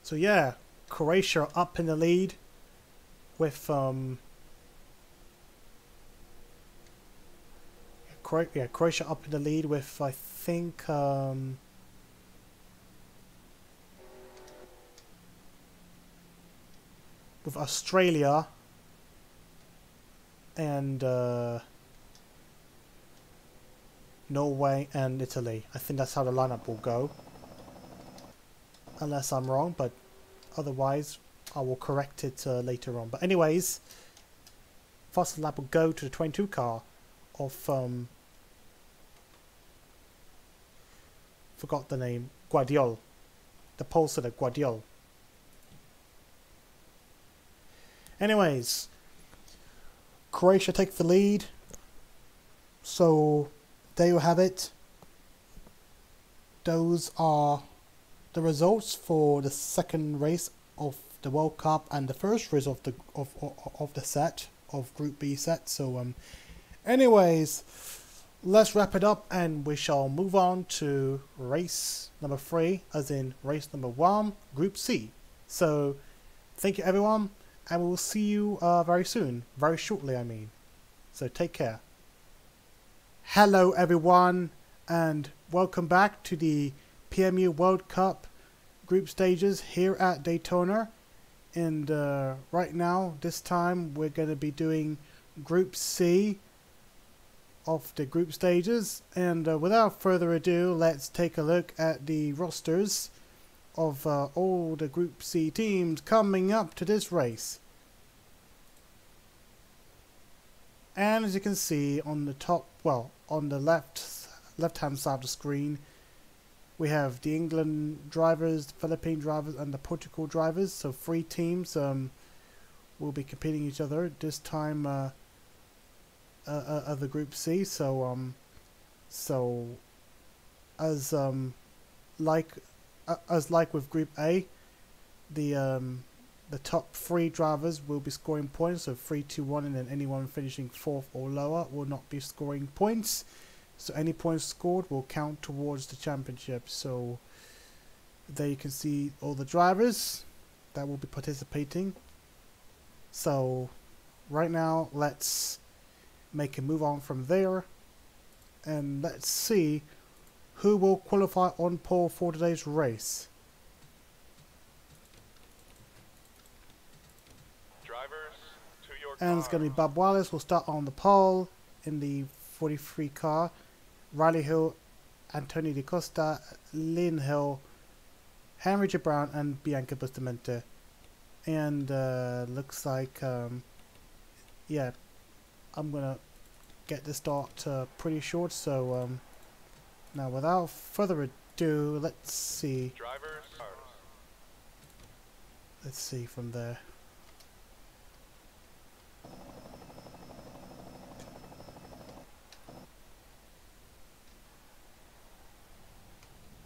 A: So yeah, Croatia up in the lead with Croatia up in the lead with, I think, with Australia and Norway and Italy. I think that's how the lineup will go. Unless I'm wrong, but otherwise I will correct it later on. But anyways, fastest lap will go to the 22 car of forgot the name, Guadiol, the pole sitter Guadiol. Anyways, Croatia take the lead, so there you have it. Those are the results for the 2nd race of the World Cup and the 1st race of the set of Group B set. So anyways, let's wrap it up and we shall move on to race number 3, as in race number 1, Group C. So thank you everyone, and we will see you very soon, very shortly I mean. So take care. Hello everyone, and welcome back to the PMU World Cup group stages here at Daytona. And right now, this time, we're going to be doing Group C of the group stages. And without further ado, let's take a look at the rosters of all the Group C teams coming up to this race. And as you can see on the top, well, on the left-hand side of the screen, we have the England drivers, the Philippine drivers, and the Portugal drivers. So 3 teams will be competing each other this time of the Group C. So as like with Group A, the top 3 drivers will be scoring points. So 3, 2, 1, and then anyone finishing 4th or lower will not be scoring points. So any points scored will count towards the championship. So there you can see all the drivers that will be participating. So right now let's make a move on from there, and let's see who will qualify on pole for today's race.
B: Drivers, to your
A: And it's going to be Bob Wallace will start on the pole in the 43 car. Riley Hill, Antonio Di Costa, Lynn Hill, Henry J. Brown, and Bianca Bustamante. And looks like, yeah, I'm going to get this start pretty short. So now without further ado, let's see.
B: drivers.
A: Let's see from there.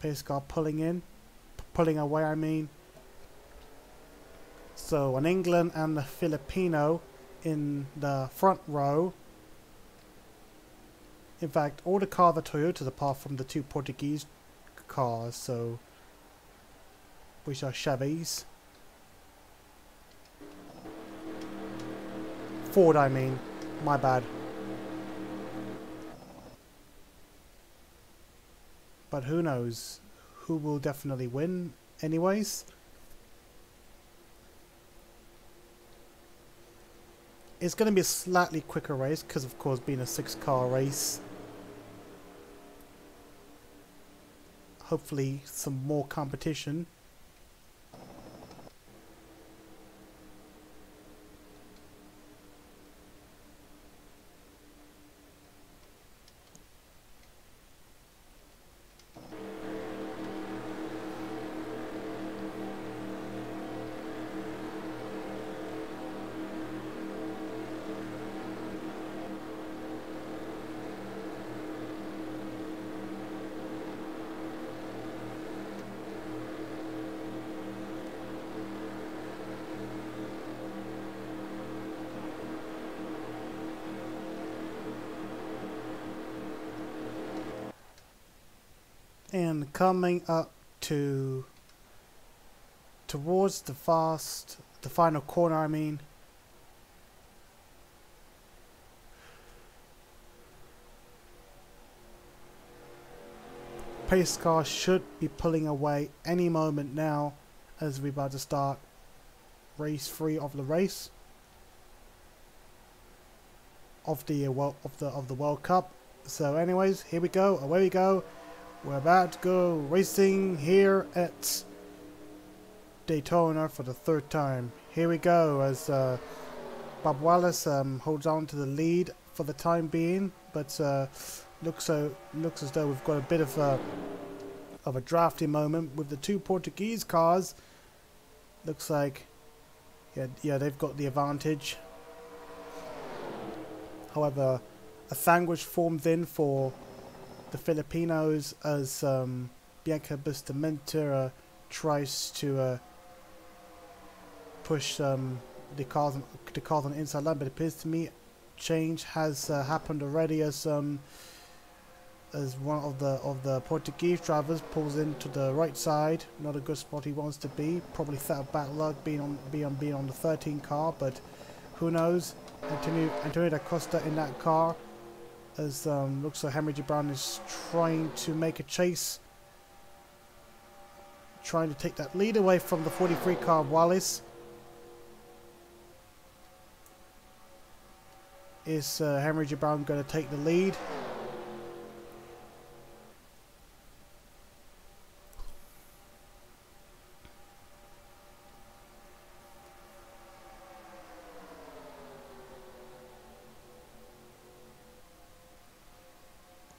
A: pace car pulling away, I mean. So an England and a Filipino in the front row. In fact, all the cars are Toyotas apart from the 2 Portuguese cars, so which are Chevys. Ford, I mean. My bad. But who knows? Who will definitely win anyways? It's going to be a slightly quicker race because, of course, being a 6-car race. Hopefully some more competition. And coming up towards the final corner, I mean. Pace car should be pulling away any moment now as we're about to start race 3 of the race of the World Cup. So anyways, here we go, away we go. We're about to go racing here at Daytona for the 3rd time. Here we go as Bob Wallace holds on to the lead for the time being, but looks as though we've got a bit of a drafty moment with the 2 Portuguese cars. Looks like yeah they've got the advantage. However, a sandwich formed in for the Filipinos as Bianca Bustamante tries to push the cars on the inside line, but it appears to me change has happened already as one of the Portuguese drivers pulls into the right side. Not a good spot he wants to be. Probably set up bad luck being on the 13 car, but who knows? Antonio da Costa in that car. As looks like Henry G. Brown is trying to make a chase, trying to take that lead away from the 43 car of Wallace. Is Henry G. Brown going to take the lead?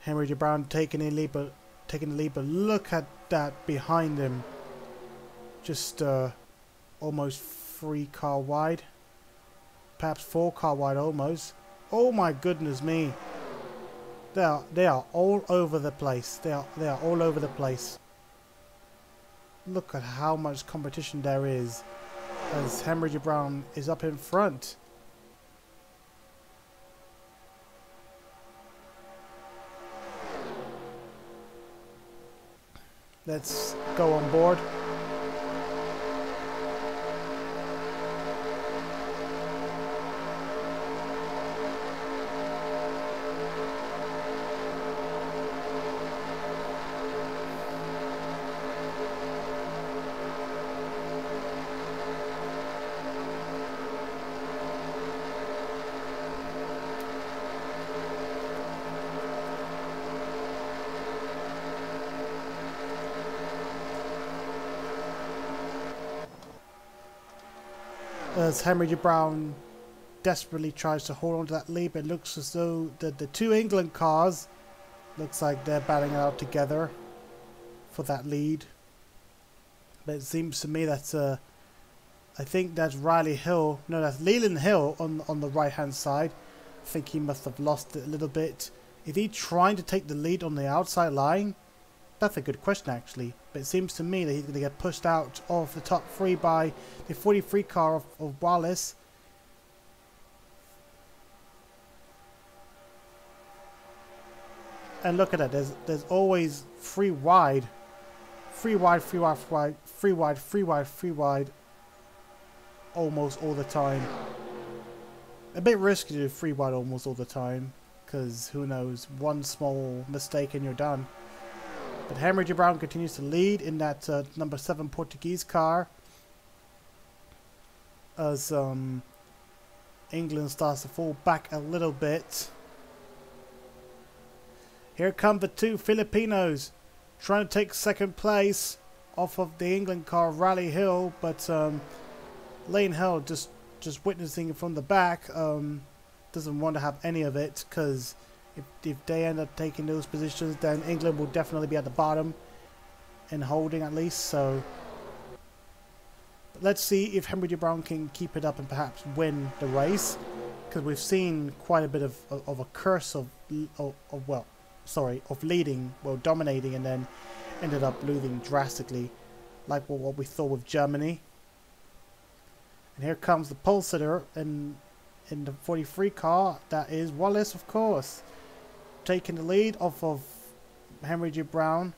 A: Henry G. Brown taking the lead, but look at that behind him. Just almost 3 car wide, perhaps 4 car wide almost. Oh my goodness me! They are all over the place. They are all over the place. Look at how much competition there is as Henry G. Brown is up in front. Let's go on board. As Henry G. Brown desperately tries to hold on to that lead, but it looks as though the 2 England cars looks like they're battling it out together for that lead. But it seems to me that I think that's Riley Hill. No, that's Leland Hill on the right hand side. I think he must have lost it a little bit. Is he trying to take the lead on the outside line? that's a good question actually. But it seems to me that he's going to get pushed out of the top 3 by the 43 car of Wallace. And look at that. There's always 3 wide, 3 wide, 3 wide, 3 wide, 3 wide, 3 wide, 3 wide, almost all the time. A bit risky to do 3 wide almost all the time, because who knows, one small mistake and you're done. But Henry J. Brown continues to lead in that number 7 Portuguese car as England starts to fall back a little bit. Here come the 2 Filipinos trying to take second place off of the England car, Rally Hill, but Lane Hill just witnessing it from the back, doesn't want to have any of it, because if they end up taking those positions, then England will definitely be at the bottom and holding at least. So but let's see if Henry J. Brown can keep it up and perhaps win the race, because we've seen quite a bit of a curse of leading, well, dominating, and then ended up losing drastically, like what we saw with Germany. And here comes the pole sitter in the 43 car. That is Wallace, of course, taking the lead off of Henry J. Brown.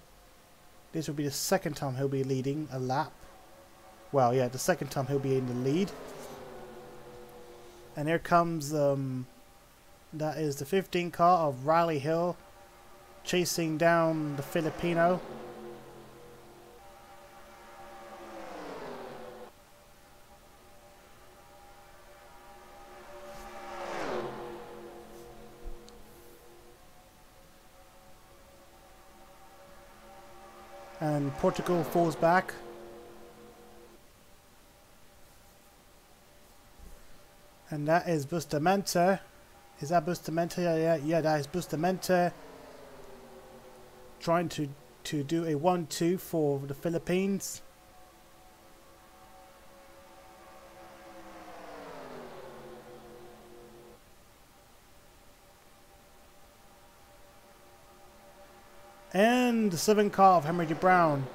A: This will be the second time he'll be leading a lap. Well, yeah, the second time he'll be in the lead. And here comes that is the 15 car of Riley Hill, chasing down the Filipino. And Portugal falls back. And that is Bustamante. Is that Bustamante? Yeah, that is Bustamante. Trying to do a 1-2 for the Philippines. And the 7 car of Henry J. Brown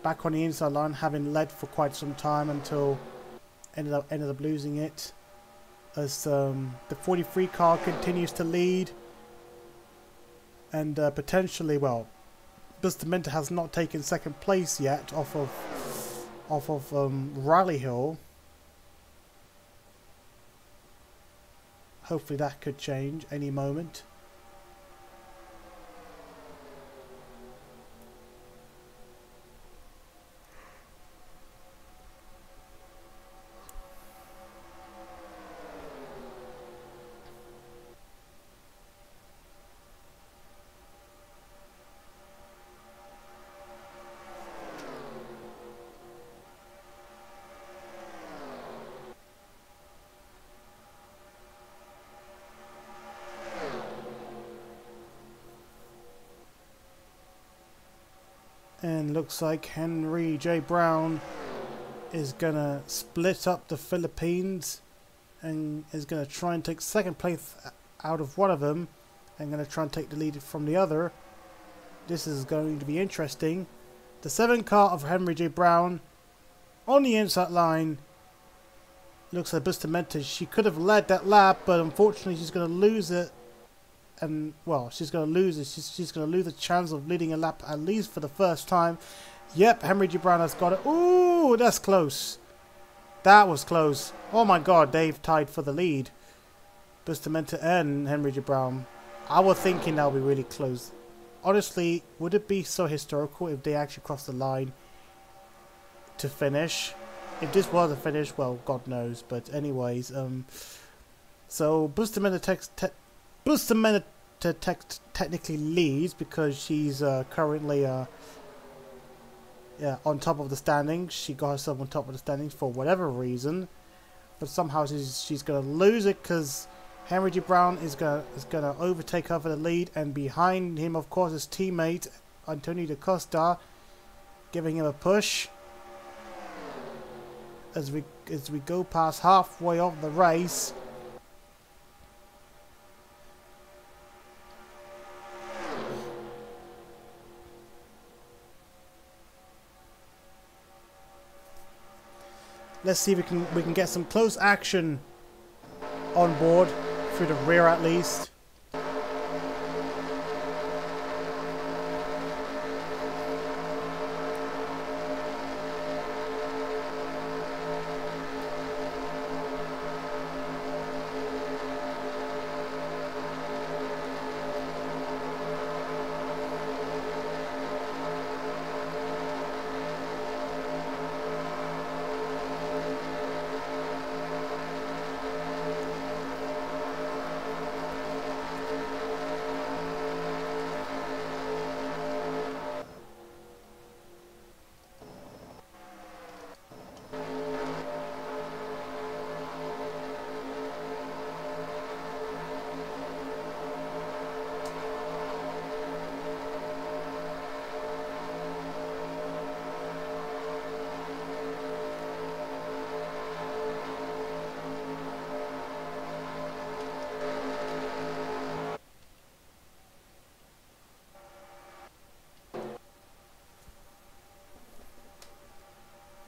A: back on the inside line, having led for quite some time until ended up losing it, as the 43 car continues to lead. And potentially, well, Bustamante has not taken second place yet off of Rally Hill. Hopefully that could change any moment. And looks like Henry J. Brown is gonna split up the Philippines and is gonna try and take second place out of one of them and gonna try and take the lead from the other. This is going to be interesting. The 7 car of Henry J. Brown on the inside line. Looks like Bustamante. She could have led that lap, but unfortunately she's gonna lose it. And well, she's going to lose it. She's going to lose the chance of leading a lap, at least for the first time. Yep, Henry J. Brown has got it. Ooh, that's close. That was close. Oh my God, they've tied for the lead. Bustamante and Henry J. Brown. I was thinking that would be really close. Honestly, would it be so historical if they actually crossed the line to finish? If this was a finish, well, God knows. But anyways, so Bustamante technically leads because she's currently on top of the standings. She got herself on top of the standings for whatever reason, but somehow she's gonna lose it because Henry J. Brown is gonna overtake her for the lead, and behind him, of course, his teammate Antonio da Costa, giving him a push as we go past halfway of the race. Let's see if we can get some close action on board through the rear at least.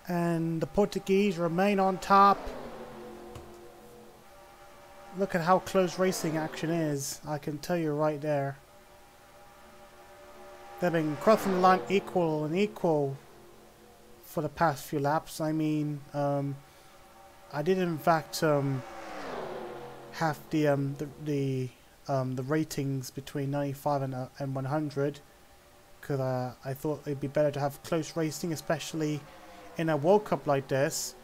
A: And the Portuguese remain on top. Look at how close racing action is. I can tell you right there. They've been crossing the line equal and equal for the past few laps. I mean, I did in fact have the ratings between 95 and 100 because I thought it'd be better to have close racing, especially in a World Cup like this.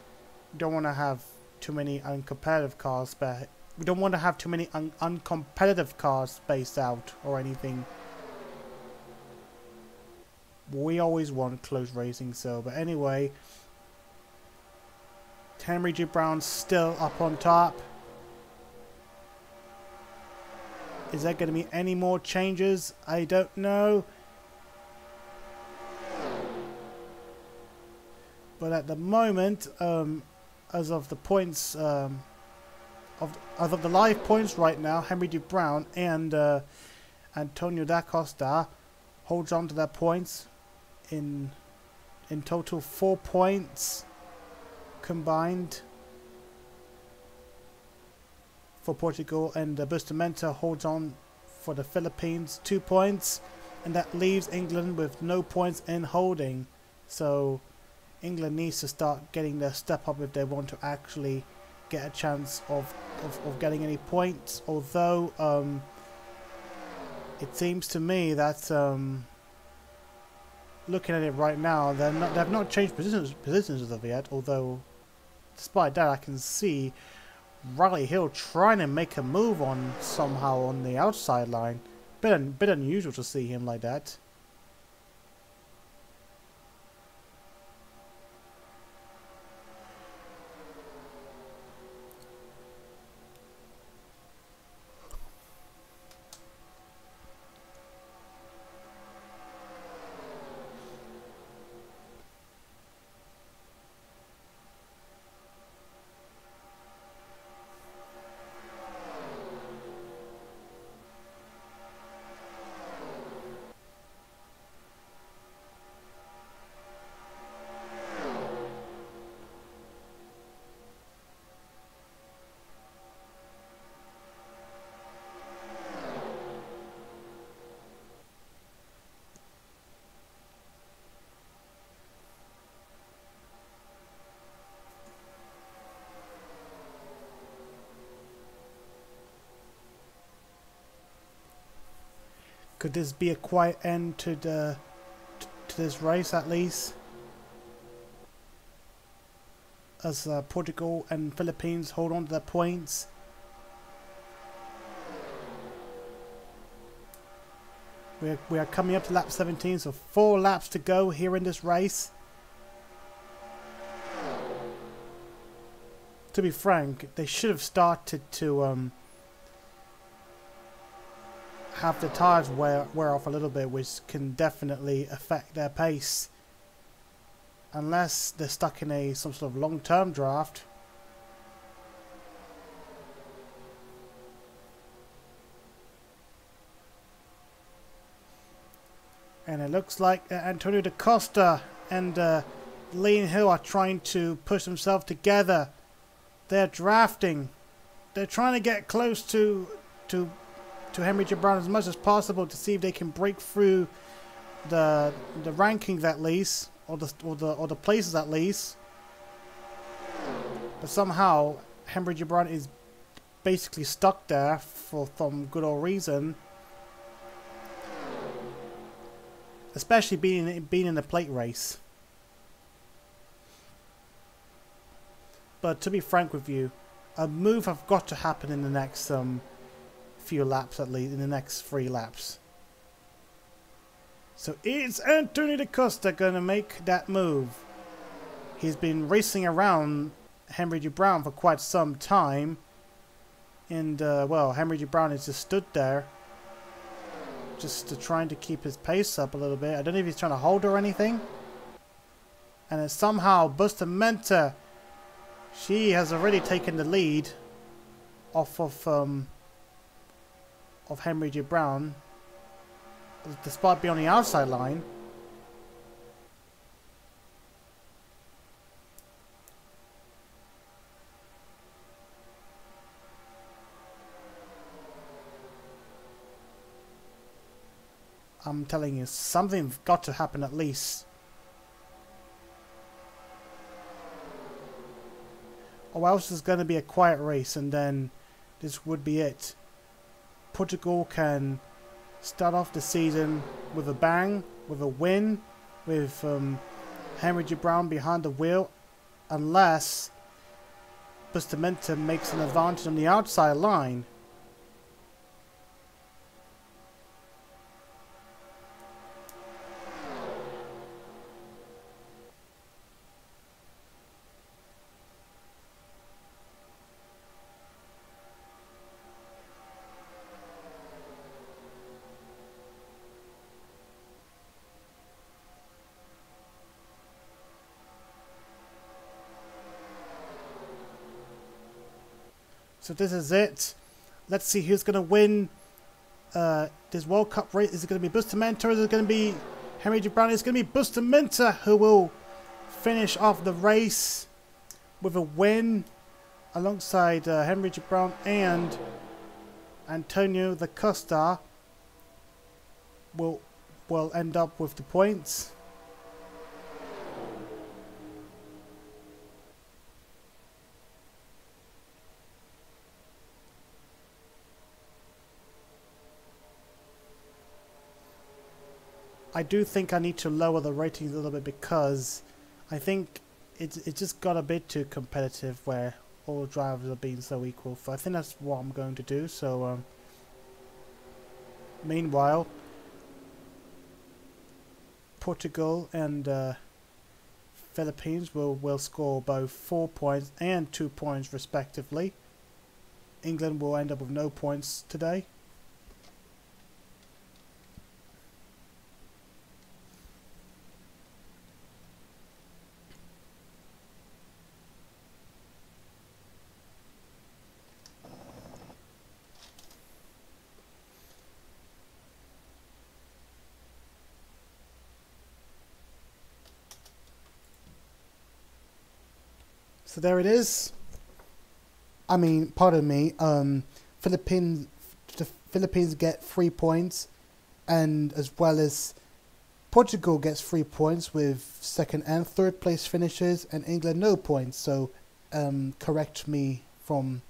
A: We don't want to have too many uncompetitive cars, but we don't want to have too many uncompetitive cars spaced out or anything. We always want close racing, so. But anyway, Henry G. Brown's still up on top. Is there going to be any more changes? I don't know. But at the moment, as of the points, as of the live points right now, Henry D. Brown and Antonio da Costa holds on to their points in total 4 points combined for Portugal, and Bustamante holds on for the Philippines 2 points, and that leaves England with no points in holding. So England needs to start getting their step up if they want to actually get a chance of getting any points. Although it seems to me that looking at it right now, they've not changed positions as of yet. Although despite that, I can see Riley Hill trying to make a move on somehow on the outside line. Bit unusual to see him like that. Could this be a quiet end to this race at least? As Portugal and Philippines hold on to their points. We are coming up to lap 17, so 4 laps to go here in this race. To be frank, they should have started to have the tires wear off a little bit, which can definitely affect their pace. Unless they're stuck in some sort of long-term draft. And it looks like Antonio da Costa and Lee and Hill are trying to push themselves together. They're drafting. They're trying to get close to Henry J. Brown as much as possible to see if they can break through the rankings at least, or the places at least. But somehow Henry J. Brown is basically stuck there for some good old reason. Especially being in the plate race. But to be frank with you, a move have got to happen in the next few laps, at least in the next 3 laps. So is Anthony Da Costa gonna make that move? He's been racing around Henry J. Brown for quite some time, and well, Henry J. Brown has just stood there, just trying to keep his pace up a little bit. I don't know if he's trying to hold or anything. And then somehow Bustamante, she has already taken the lead off of Henry J. Brown, despite being on the outside line. I'm telling you, something's got to happen at least. Or else it's going to be a quiet race, and then this would be it. Portugal can start off the season with a bang, with a win, with Henry J. Brown behind the wheel, unless Bustamante makes an advantage on the outside line. So this is it. Let's see who's going to win this World Cup race. Is it going to be Bustamante, or is it going to be Henry J. Brown? It's going to be Bustamante who will finish off the race with a win alongside Henry J. Brown and Antonio Da Costa will end up with the points. I do think I need to lower the ratings a little bit, because I think it just got a bit too competitive where all drivers are being so equal. So I think that's what I'm going to do. So meanwhile, Portugal and Philippines will score both 4 points and 2 points respectively. England will end up with no points today. So there it is. I mean, pardon me. The Philippines get 3 points, and as well as Portugal gets 3 points with second and third place finishes, and England no points. So correct me from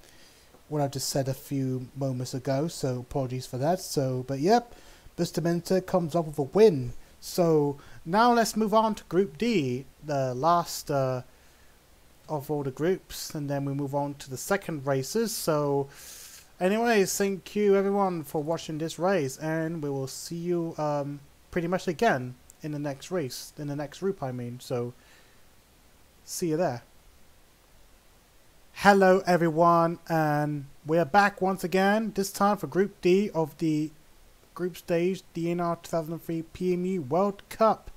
A: what I just said a few moments ago. So apologies for that. So, but yep, Bustamante comes up with a win. So now let's move on to Group D, the last of all the groups, and then we move on to the second races. So anyways, thank you everyone for watching this race, and we will see you pretty much again in the next race, in the next group I mean. So see you there. Hello everyone, and we're back once again, this time for Group D of the group stage NASCAR 2003 PMU World Cup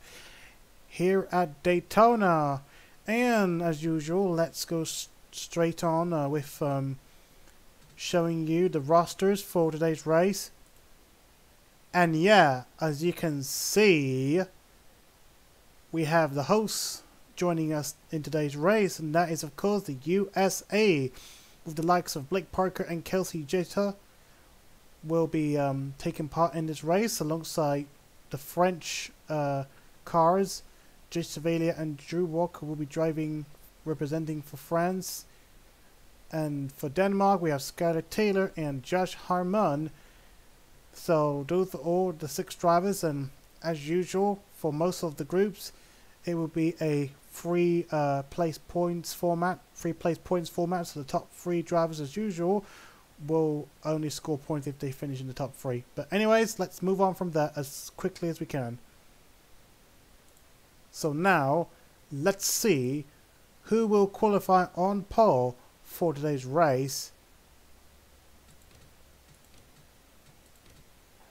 A: here at Daytona. And as usual, let's go straight on with showing you the rosters for today's race. And yeah, as you can see, we have the hosts joining us in today's race, and that is of course the USA, with the likes of Blake Parker and Kelsey Jeter will be taking part in this race alongside the French cars. Jay Chevalier and Drew Walker will be driving, representing for France. And for Denmark, we have Skylar Taylor and Josh Harmon. So those are all the 6 drivers, and as usual for most of the groups, it will be a free place points format. So the top 3 drivers, as usual, will only score points if they finish in the top 3. But anyways, let's move on from that as quickly as we can. So now, let's see who will qualify on pole for today's race.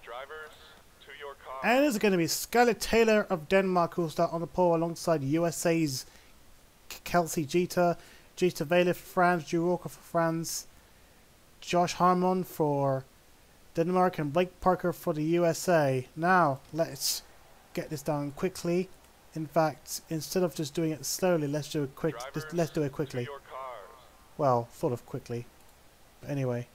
B: Drivers, to your car.
A: And it's going to be Skylar Taylor of Denmark who will start on the pole alongside USA's Kelsey Jeter, Jeter Vele for France, Drew Walker for France, Josh Harmon for Denmark, and Blake Parker for the USA. Now, let's get this done quickly. In fact, instead of just doing it slowly, let's do it quick. Let's do it quickly. Well, sort of quickly. But anyway.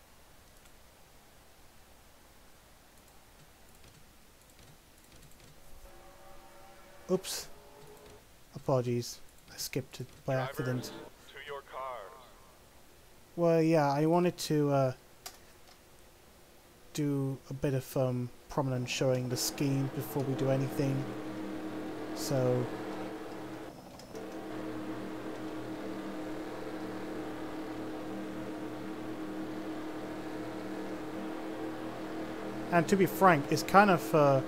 A: Oops. Apologies. I skipped it by accident.
B: To your cars.
A: Well, yeah, I wanted to do a bit of prominent showing the scheme before we do anything. So and to be frank, it's kind of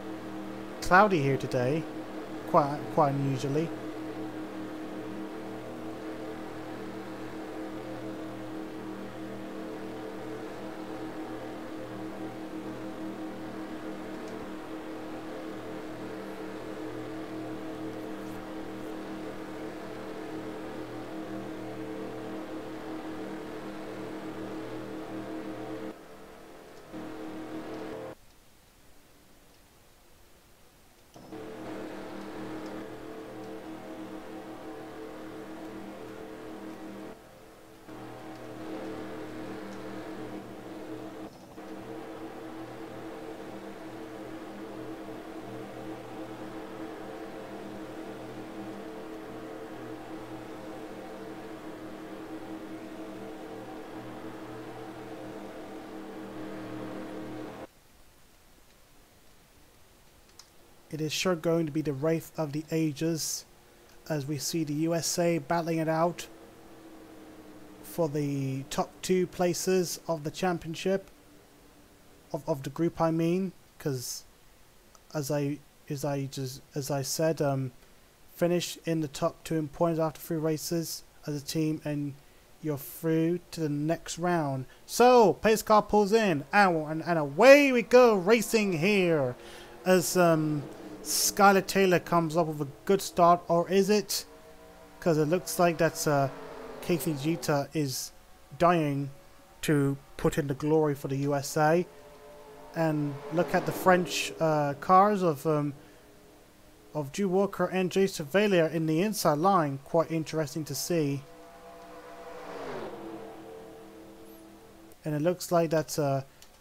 A: cloudy here today, quite unusually. It is sure going to be the race of the ages, as we see the USA battling it out for the top 2 places of the championship, of the group. I mean, because as I said, finish in the top 2 in points after 3 races as a team, and you're through to the next round. So pace car pulls in, and away we go racing here, as Skylar Taylor comes up with a good start, or is it? Because it looks like that's Kelsey Jeter is dying to put in the glory for the USA. And look at the French cars of Drew Walker and Jay Chevalier in the inside line. Quite interesting to see. And it looks like that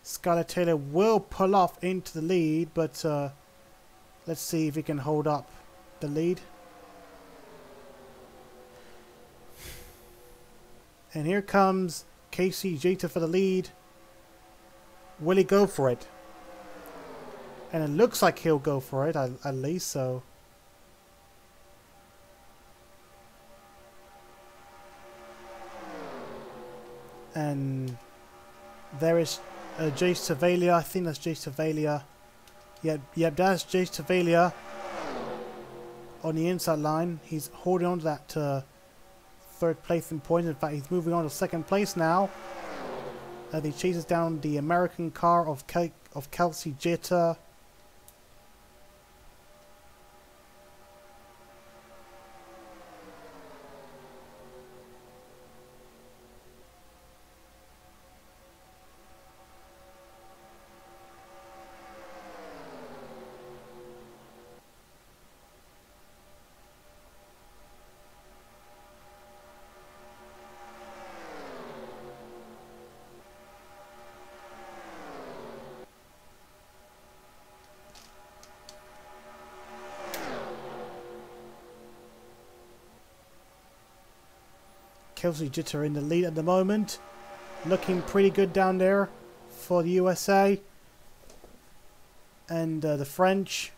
A: Skylar Taylor will pull off into the lead, but let's see if he can hold up the lead. And here comes Kelsey Jeter for the lead. Will he go for it? And it looks like he'll go for it, at least, so. And there is Jay Chevalier. I think that's Jay Chevalier. Yep, that's Jay Chevalier on the inside line. He's holding on to that 3rd place in points. In fact, he's moving on to 2nd place now. As he chases down the American car of Kelsey Jeter. Kelsey Jitter in the lead at the moment. Looking pretty good down there for the USA. And the French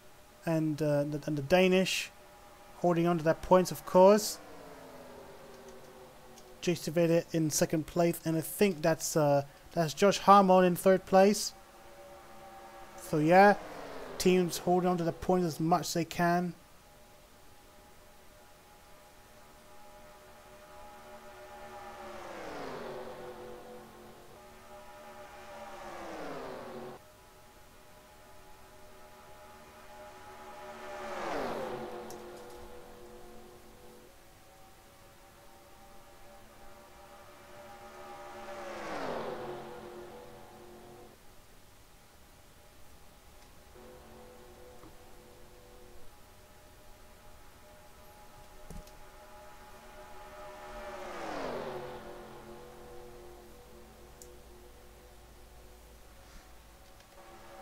A: and the Danish holding on to their points, of course. Jace Vader in second place, and I think that's Josh Harmon in third place. So yeah, teams holding on to the points as much as they can.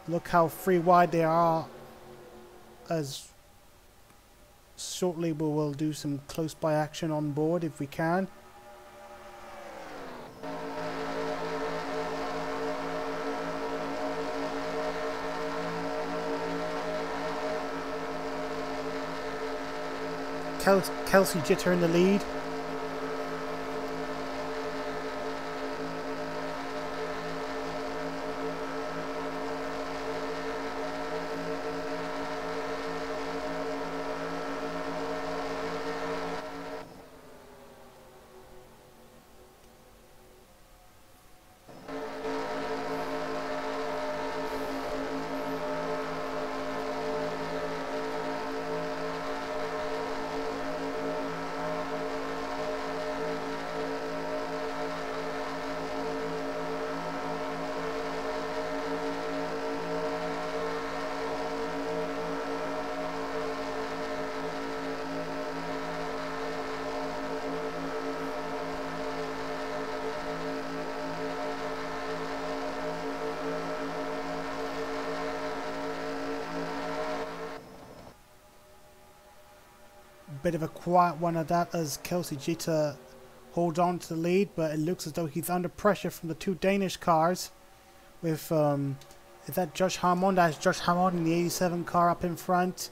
A: Look how free wide they are, as shortly we will do some close by action on board if we can. Kelsey Jitter in the lead. Bit of a quiet one at that, as Kelsey Jitter hold on to the lead, but it looks as though he's under pressure from the two Danish cars. With is that Josh Harmon? That's Josh Harmon in the 87 car up in front.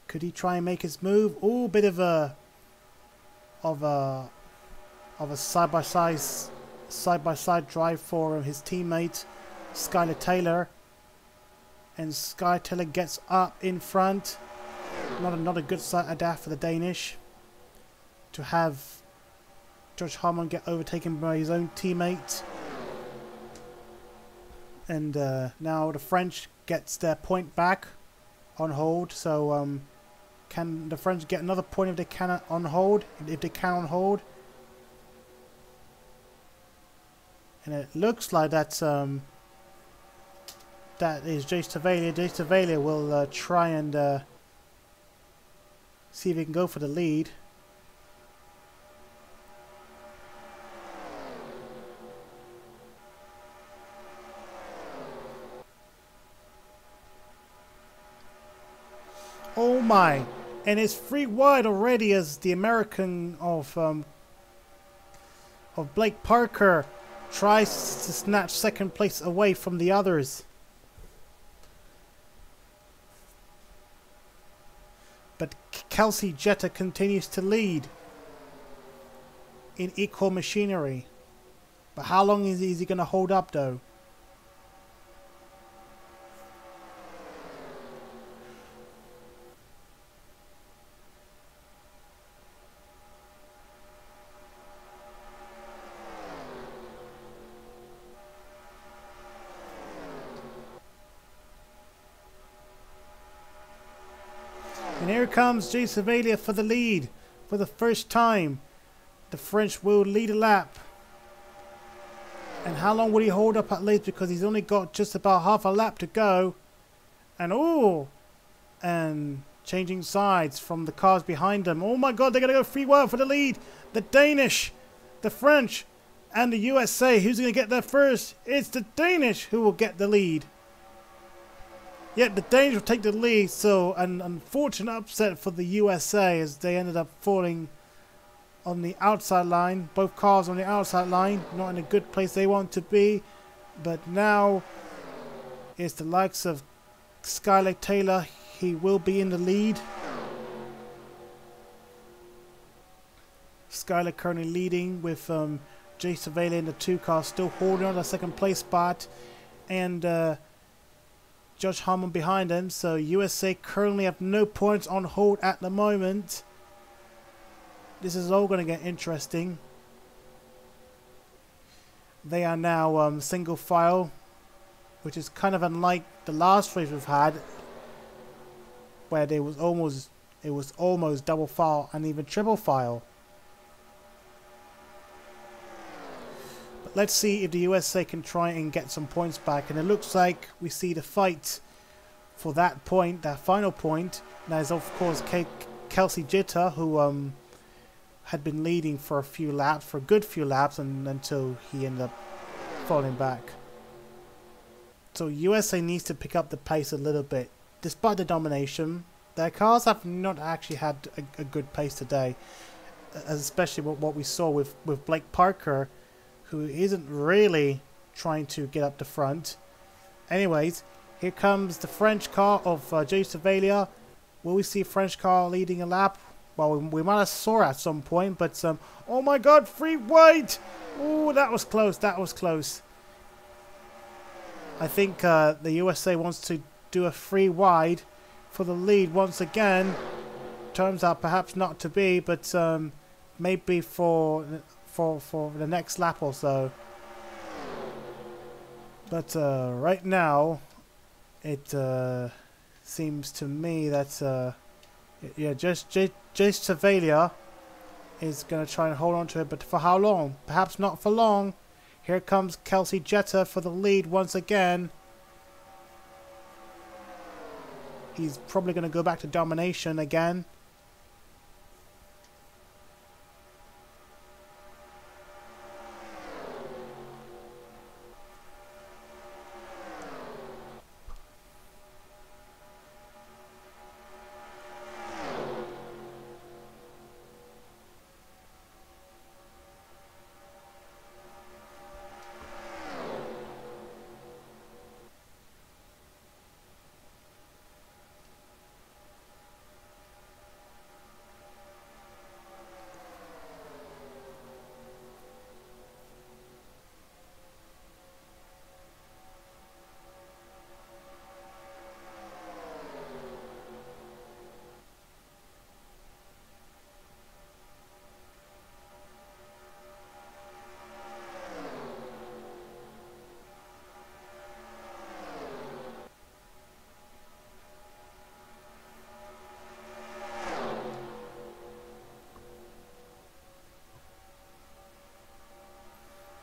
A: Could he try and make his move? Oh, bit of a side by side drive for his teammate Skylar Taylor, and Skylar Taylor gets up in front. Not a good sight of that for the Danish, to have Josh Harmon get overtaken by his own teammate. And now the French gets their point back on hold. So can the French get another point if they can on hold? If they can on hold, and it looks like that's that is Jace Tavalia. Jace Tavalia will try and see if he can go for the lead. Oh my! And it's free wide already, as the American of Blake Parker tries to snatch second place away from the others. But Kelsey Jitter continues to lead in equal machinery. But how long is he going to hold up, though? And here comes Jace Tavalia for the lead for the first time. The French will lead a lap. And how long will he hold up at least? Because he's only got just about half a lap to go. And oh! And changing sides from the cars behind them. Oh my god, they're going to go free wide for the lead. The Danish, the French, and the USA. Who's going to get there first? It's the Danish who will get the lead. Yep, the Danish will take the lead, so an unfortunate upset for the USA, as they ended up falling on the outside line. Both cars on the outside line, not in a good place they want to be. But now it's the likes of Skylar Taylor. He will be in the lead. Skylar currently leading with Jay Cervella in the 2 car, still holding on the 2nd place spot. And Josh Harmon behind him. So USA currently have no points on hold at the moment. This is all going to get interesting. They are now single file, which is kind of unlike the last race we've had, where it was almost double file and even triple file. But let's see if the USA can try and get some points back. And it looks like we see the fight for that point, that final point. That is of course Kelsey Jitter, who had been leading for a good few laps, and until he ended up falling back. So USA needs to pick up the pace a little bit. Despite the domination, their cars have not actually had a good pace today, especially what we saw with Blake Parker, who isn't really trying to get up the front. Anyways, here comes the French car of Jay Cervella. Will we see a French car leading a lap? Well, we might have saw at some point, but oh my God, free wide! Oh, that was close. That was close. I think the USA wants to do a free wide for the lead once again. Turns out perhaps not to be, but maybe for the next lap or so. But right now, it seems to me that yeah, just Cervella is going to try and hold on to it, but for how long? Perhaps not for long. Here comes Kelsey Jitter for the lead once again. He's probably going to go back to domination again.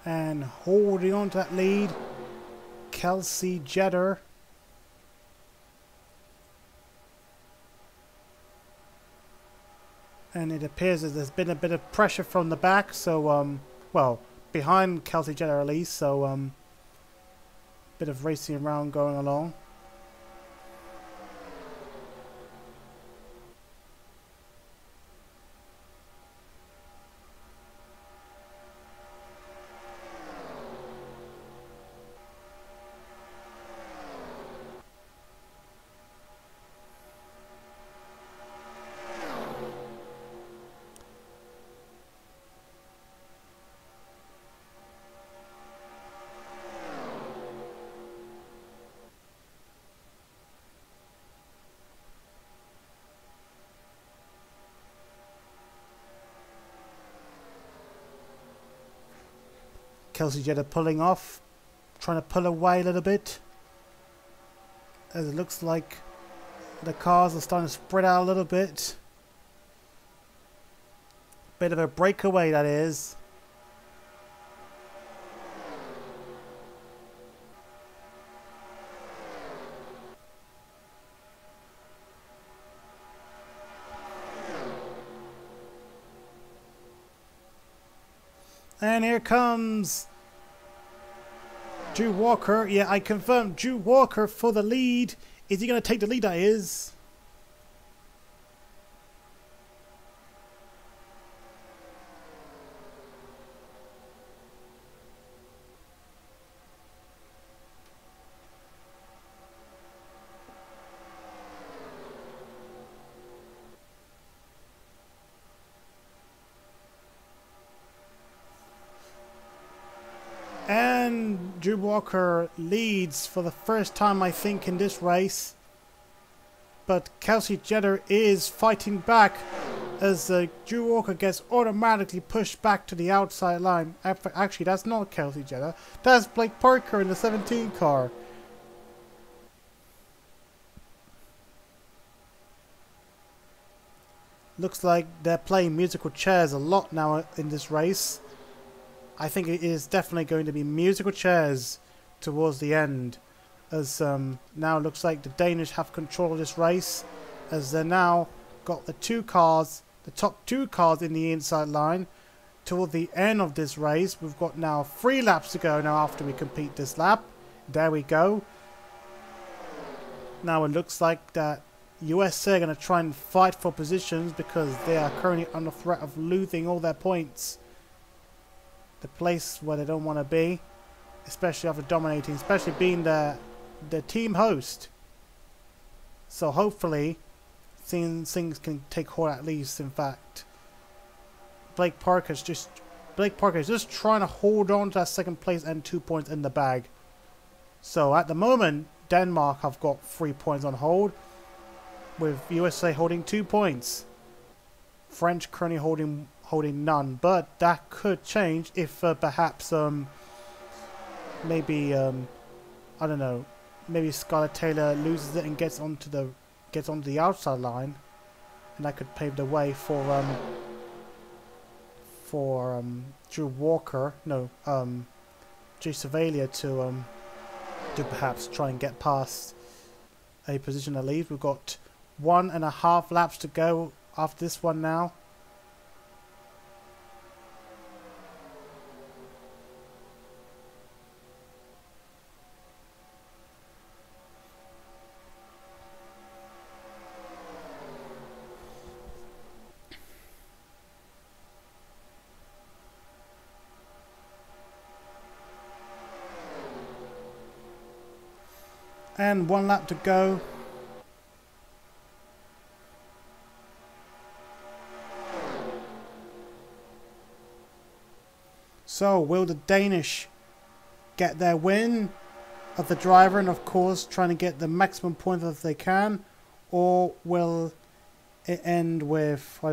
A: And holding on to that lead, Kelsey Jitter. And it appears that there's been a bit of pressure from the back, so well, behind Kelsey Jitter at least, so bit of racing around going along. Kelsey Jitter pulling off, trying to pull away a little bit, as it looks like the cars are starting to spread out a little bit. Bit of a breakaway, that is. And here comes Drew Walker. Yeah, I confirmed Drew Walker for the lead. Is he going to take the lead? That is. And Drew Walker leads for the first time, I think, in this race. But Kelsey Jeter is fighting back as Drew Walker gets automatically pushed back to the outside line. Actually, that's not Kelsey Jeter. That's Blake Parker in the 17 car. Looks like they're playing musical chairs a lot now in this race. I think it is definitely going to be musical chairs towards the end, as now it looks like the Danish have control of this race, as they're now got the top two cars in the inside line. Toward the end of this race, we've got now 3 laps to go now after we complete this lap. There we go. Now it looks like that USA are going to try and fight for positions because they are currently under threat of losing all their points. The place where they don't want to be, especially after dominating, especially being the team host. So hopefully things can take hold at least. In fact, Blake Parker is just trying to hold on to that second place and 2 points in the bag. So at the moment, Denmark have got 3 points on hold, with USA holding 2 points. French currently holding none, but that could change if perhaps maybe I don't know, maybe Skylar Taylor loses it and gets onto the outside line, and that could pave the way for Drew Walker, G Savalia to perhaps try and get past a position at least. We've got 1.5 laps to go after this one now. And 1 lap to go. So will the Danish get their win of the driver, and of course trying to get the maximum points that they can, or will it end with, I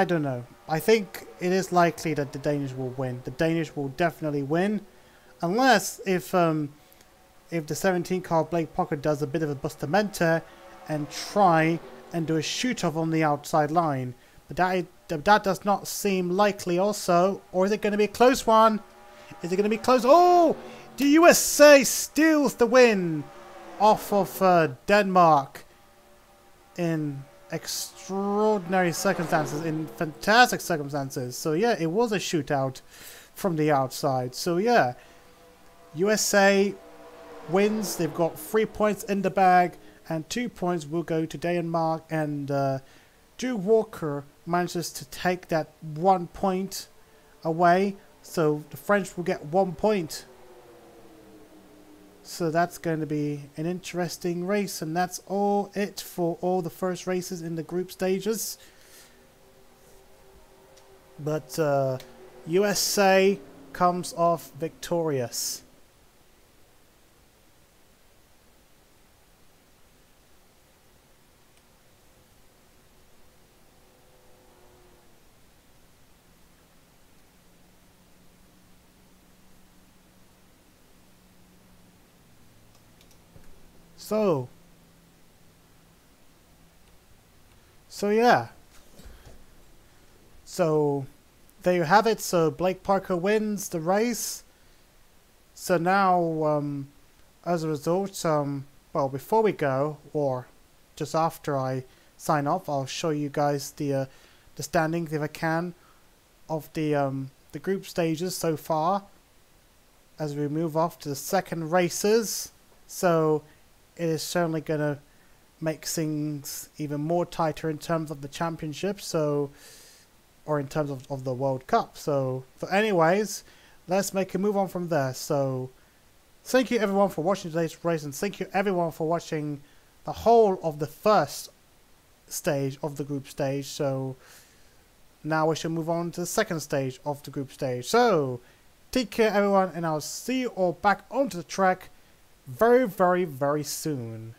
A: don't know. I think it is likely that the Danish will win. The Danish will definitely win, unless if the 17 car Blake Parker does a bit of a bustamante and try and do a shoot-off on the outside line. But that does not seem likely also. Or is it going to be a close one? Is it going to be close? Oh! The USA steals the win off of Denmark in extraordinary circumstances, in fantastic circumstances. So yeah, it was a shootout from the outside. So yeah, USA wins. They've got 3 points in the bag, and 2 points will go to Denmark, and Drew Walker manages to take that 1 point away, so the French will get 1 point. So that's going to be an interesting race, and that's all it for all the first races in the group stages. But USA comes off victorious. So yeah. So there you have it. So Blake Parker wins the race. So now, as a result, well, before we go, or just after I sign off, I'll show you guys the standings, if I can, of the group stages so far, as we move off to the second races. So it is certainly going to make things even more tighter in terms of the championship, so, or in terms of the World Cup. So anyways, let's make a move on from there. So thank you everyone for watching today's race, and thank you everyone for watching the whole of the first stage of the group stage. So now we should move on to the second stage of the group stage. So Take care, everyone, and I'll see you all back onto the track very, very, very soon.